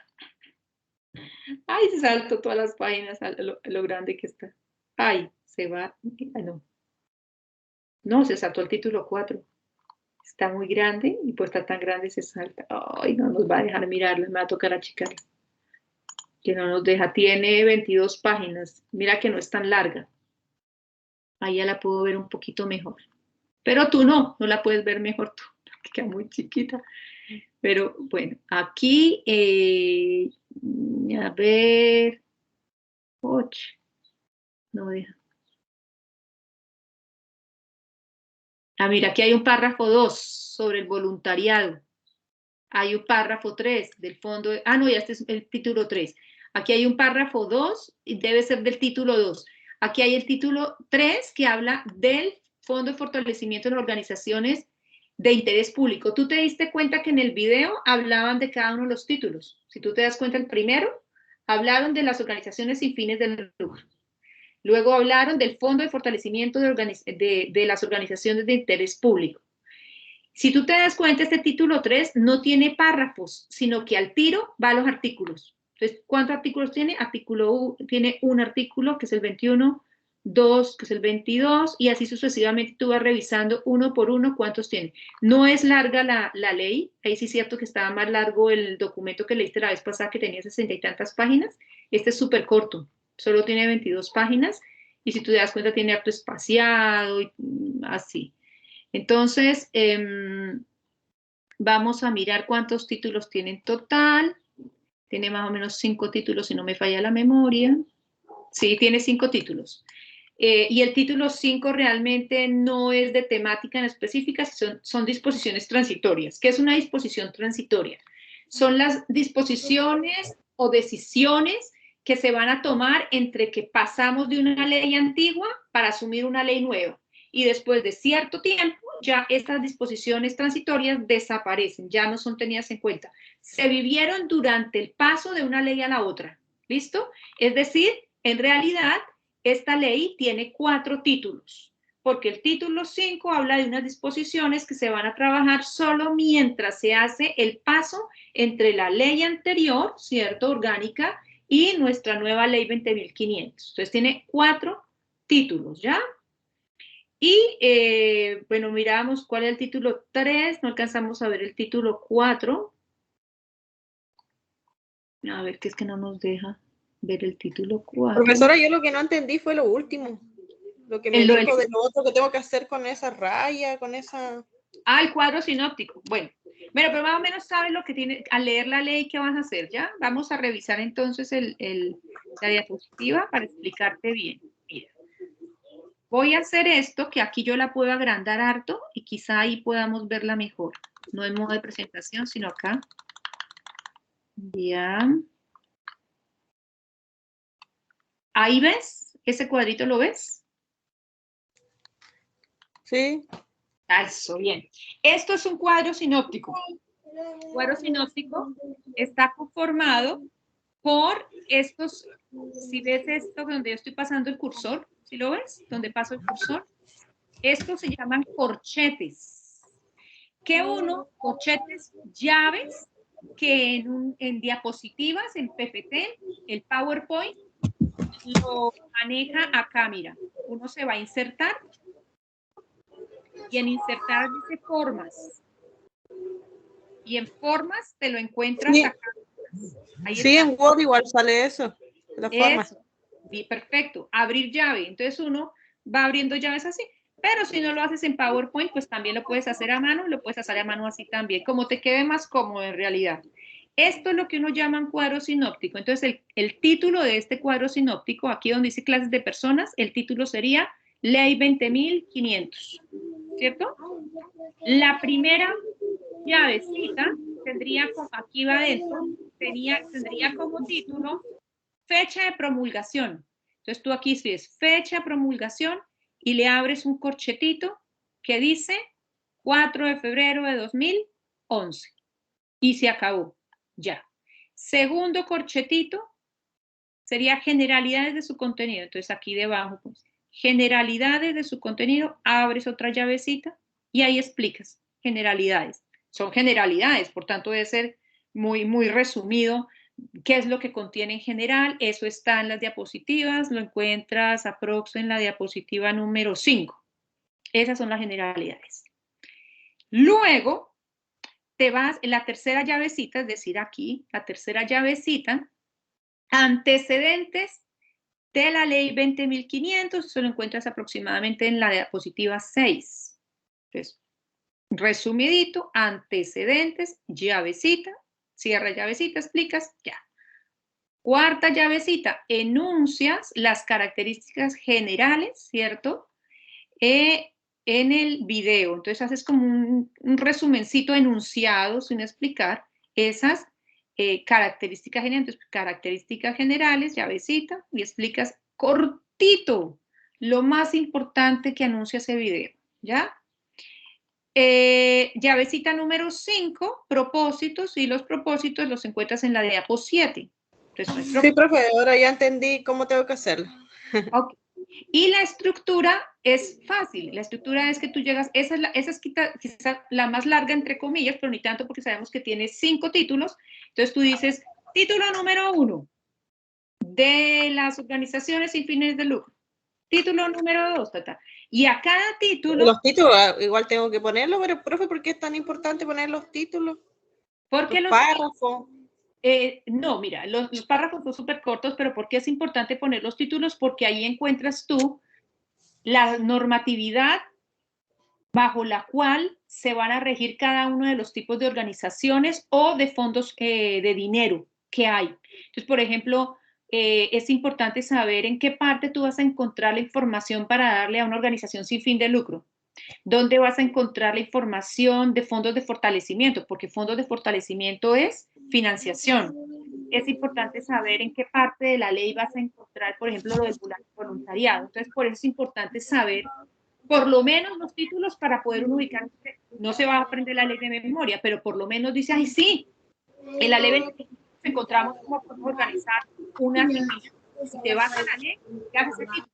Ay, se saltó todas las páginas a lo grande que está. Ay, se va, ay, no. No, se saltó el título 4. Está muy grande y pues está tan grande se salta. Ay, no nos va a dejar mirarlo, me va a tocar achicarlo. Que no nos deja, tiene 22 páginas. Mira que no es tan larga. Ahí ya la puedo ver un poquito mejor. Pero tú no la puedes ver mejor tú, porque queda muy chiquita. Pero bueno, aquí, a ver, 8, no deja. Ah, mira, aquí hay un párrafo 2 sobre el voluntariado. Hay un párrafo 3 del fondo, no, ya este es el título 3. Aquí hay un párrafo 2 y debe ser del título 2. Aquí hay el título 3 que habla del Fondo de Fortalecimiento de las Organizaciones de Interés Público. ¿Tú te diste cuenta que en el video hablaban de cada uno de los títulos? Si tú te das cuenta, el primero, hablaron de las organizaciones sin fines de lucro. Luego hablaron del Fondo de Fortalecimiento de las Organizaciones de Interés Público. Si tú te das cuenta, este título 3 no tiene párrafos, sino que al tiro va a los artículos. Entonces, ¿cuántos artículos tiene? Tiene un artículo, que es el 21, 2, que es el 22, y así sucesivamente tú vas revisando uno por uno cuántos tiene. No es larga la ley, ahí sí es cierto que estaba más largo el documento que leíste la vez pasada, que tenía 60 y tantas páginas. Este es súper corto, solo tiene 22 páginas, y si tú te das cuenta tiene harto espaciado, y así. Entonces, vamos a mirar cuántos títulos tiene en total. Tiene más o menos 5 títulos, si no me falla la memoria. Sí, tiene 5 títulos. Y el título 5 realmente no es de temática en específica, son disposiciones transitorias. ¿Qué es una disposición transitoria? Son las disposiciones o decisiones que se van a tomar entre que pasamos de una ley antigua para asumir una ley nueva. Y después de cierto tiempo, ya estas disposiciones transitorias desaparecen, ya no son tenidas en cuenta. Se vivieron durante el paso de una ley a la otra. ¿Listo? Es decir, en realidad, esta ley tiene 4 títulos, porque el título 5 habla de unas disposiciones que se van a trabajar solo mientras se hace el paso entre la ley anterior, ¿cierto? Orgánica, y nuestra nueva ley 20.500. Entonces tiene 4 títulos, ¿ya? Y, bueno, miramos cuál es el título 3, no alcanzamos a ver el título 4. A ver, que es que no nos deja ver el título 4. Profesora, yo lo que no entendí fue lo último. Lo que me dijo de lo otro que tengo que hacer con esa raya, con esa... el cuadro sinóptico. Bueno, pero más o menos sabes lo que tiene, al leer la ley, ¿qué vas a hacer? ¿Ya? Vamos a revisar entonces la diapositiva para explicarte bien. Mira, voy a hacer esto, que aquí yo la puedo agrandar harto y quizá ahí podamos verla mejor. No en modo de presentación, sino acá. Ya. Ahí ves, ese cuadrito lo ves. Sí. Eso, bien. Esto es un cuadro sinóptico. El cuadro sinóptico está conformado por estos, si ves esto donde yo estoy pasando el cursor, ¿sí lo ves? Donde paso el cursor. Estos se llaman corchetes. ¿Qué uno? Corchetes, llaves, que en diapositivas, en PPT, el PowerPoint, lo maneja acá, mira. Uno se va a insertar y en insertar dice formas. Y en formas te lo encuentras Sí. acá. Ahí Sí, está. en Word igual sale eso, las formas. Perfecto. Abrir llave. Entonces uno va abriendo llaves así. Pero si no lo haces en PowerPoint, pues también lo puedes hacer a mano, lo puedes hacer a mano así también, como te quede más cómodo en realidad. Esto es lo que uno llama un cuadro sinóptico. Entonces, el título de este cuadro sinóptico, aquí donde dice clases de personas, el título sería Ley 20.500, ¿cierto? La primera llavecita tendría, aquí va adentro, tendría como título fecha de promulgación. Entonces tú aquí escribes fecha de promulgación y le abres un corchetito que dice 4 de febrero de 2011 y se acabó, ya. Segundo corchetito sería generalidades de su contenido. Entonces aquí debajo, pues, generalidades de su contenido, abres otra llavecita y ahí explicas generalidades. Son generalidades, por tanto debe ser muy, muy resumido qué es lo que contiene en general. Eso está en las diapositivas, lo encuentras aprox en la diapositiva número 5. Esas son las generalidades. Luego, te vas en la tercera llavecita, es decir, aquí, la tercera llavecita, antecedentes de la ley 20.500, eso lo encuentras aproximadamente en la diapositiva 6. Entonces, resumidito, antecedentes, llavecita, cierra llavecita, explicas, ya. Cuarta llavecita, enuncias las características generales, ¿cierto? En el video. Entonces haces como un resumencito enunciado, sin explicar, esas características generales. Entonces, características generales, llavecita, y explicas cortito lo más importante que anuncia ese video, ¿ya? Llavecita número 5, propósitos, y los propósitos los encuentras en la diapo 7. Entonces, sí, profe, ahora ya entendí cómo tengo que hacerlo. Okay. Y la estructura es fácil. La estructura es que tú llegas, esa es quizá la más larga, entre comillas, pero ni tanto porque sabemos que tiene 5 títulos. Entonces tú dices, título número 1, de las organizaciones sin fines de lucro. Título número 2, tata. Y a cada título... Los títulos igual tengo que ponerlos, pero profe, ¿por qué es tan importante poner los títulos? Porque los párrafos. No, mira, los párrafos son súper cortos, pero ¿por qué es importante poner los títulos? Porque ahí encuentras tú la normatividad bajo la cual se van a regir cada uno de los tipos de organizaciones o de fondos de dinero que hay. Entonces, por ejemplo, es importante saber en qué parte tú vas a encontrar la información para darle a una organización sin fin de lucro. ¿Dónde vas a encontrar la información de fondos de fortalecimiento? Porque fondos de fortalecimiento es financiación. Es importante saber en qué parte de la ley vas a encontrar, por ejemplo, lo del voluntariado. Entonces, por eso es importante saber por lo menos los títulos para poder uno ubicar. No se va a aprender la ley de memoria, pero por lo menos dice, ay, sí, en la ley 25 encontramos cómo podemos organizar una actividad. Si te vas a la ley, ¿qué haces ese título?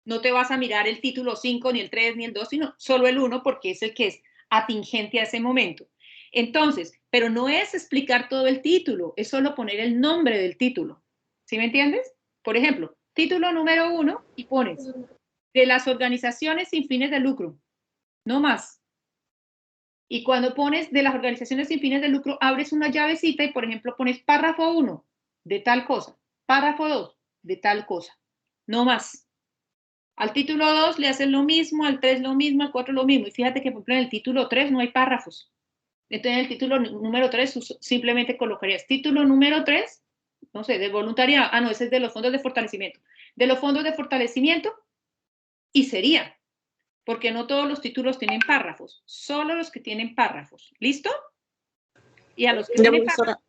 No te vas a mirar el título 5, ni el 3, ni el 2, sino solo el 1, porque es el que es atingente a ese momento. Entonces, pero no es explicar todo el título, es solo poner el nombre del título. ¿Sí me entiendes? Por ejemplo, título número 1 y pones de las organizaciones sin fines de lucro, no más. Y cuando pones de las organizaciones sin fines de lucro, abres una llavecita y, por ejemplo, pones párrafo 1 de tal cosa, párrafo 2 de tal cosa, no más. Al título 2 le hacen lo mismo, al 3 lo mismo, al 4 lo mismo. Y fíjate que, por ejemplo, en el título 3 no hay párrafos. Entonces, en el título número 3 simplemente colocarías título número 3, no sé, de voluntariado. Ah, no, ese es de los fondos de fortalecimiento. De los fondos de fortalecimiento y sería, porque no todos los títulos tienen párrafos, solo los que tienen párrafos. ¿Listo? Y a los que tienen párrafos,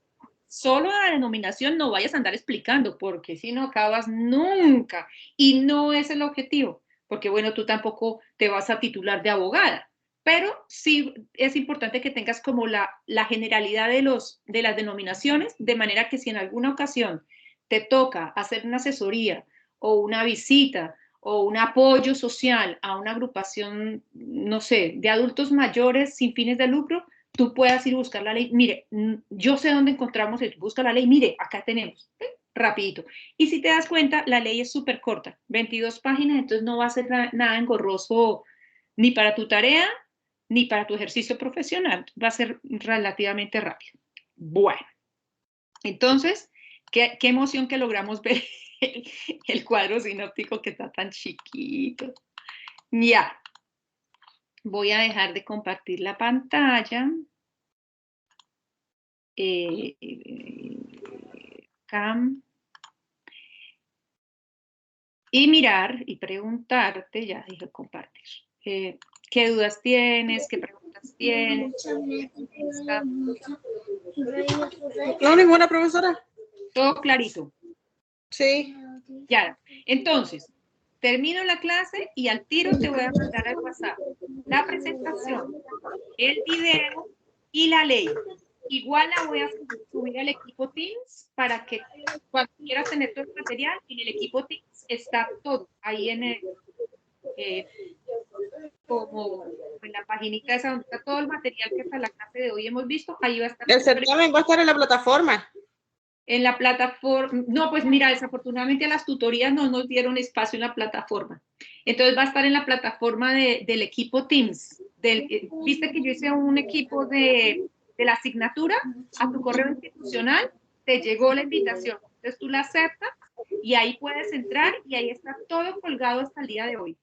solo a la denominación no vayas a andar explicando, porque si no acabas nunca. Y no es el objetivo, porque bueno, tú tampoco te vas a titular de abogada, pero sí es importante que tengas como la generalidad de las denominaciones, de manera que si en alguna ocasión te toca hacer una asesoría o una visita o un apoyo social a una agrupación, no sé, de adultos mayores sin fines de lucro, tú puedas ir a buscar la ley. Mire, yo sé dónde encontramos, busca la ley, mire, acá tenemos. rapidito. Y si te das cuenta, la ley es súper corta, 22 páginas, entonces no va a ser nada engorroso ni para tu tarea, ni para tu ejercicio profesional. Va a ser relativamente rápido. Bueno, entonces, qué emoción que logramos ver el cuadro sinóptico que está tan chiquito. Ya. Voy a dejar de compartir la pantalla. Cam. Y mirar y preguntarte, ya dije compartir. ¿Qué dudas tienes? ¿Qué preguntas tienes? No, ninguna, profesora. Todo clarito. Sí. Ya. Entonces, termino la clase y al tiro te voy a mandar al WhatsApp la presentación, el video y la ley. Igual la voy a subir al equipo Teams para que cuando quieras tener todo el material, en el equipo Teams está todo ahí en el, como en la paginita esa donde está todo el material que hasta la clase de hoy hemos visto, ahí va a estar. El certamen va a estar en la plataforma. En la plataforma, no, pues mira, desafortunadamente a las tutorías no nos dieron espacio en la plataforma. Entonces va a estar en la plataforma del equipo Teams. Viste que yo hice un equipo de la asignatura, a tu correo institucional te llegó la invitación. Entonces tú la aceptas y ahí puedes entrar y ahí está todo colgado hasta el día de hoy.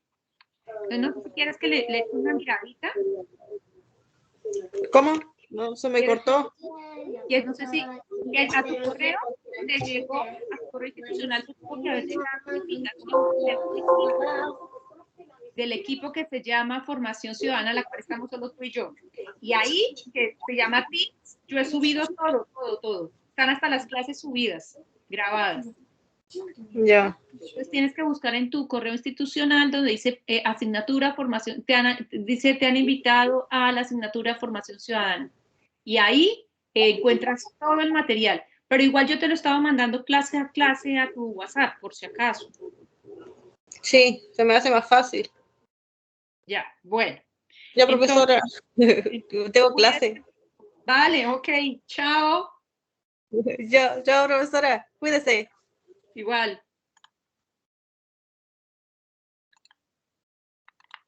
Entonces no sé si quieres que le eche una miradita. ¿Cómo? No, se me cortó. Y no sé si a tu correo te llegó, a tu correo institucional, supongo que a veces una invitación del equipo que se llama Formación Ciudadana, la cual estamos solo tú y yo. Y ahí, que se llama Teams, yo he subido todo. Están hasta las clases subidas, grabadas. Ya. Entonces tienes que buscar en tu correo institucional donde dice asignatura formación, te han invitado a la asignatura Formación Ciudadana. Y ahí encuentras todo el material. Pero igual yo te lo estaba mandando clase a clase a tu WhatsApp, por si acaso. Sí, se me hace más fácil. Ya, bueno. Ya, profesora, entonces, tengo clase. Vale, ok, chao. Ya, profesora, cuídese. Igual.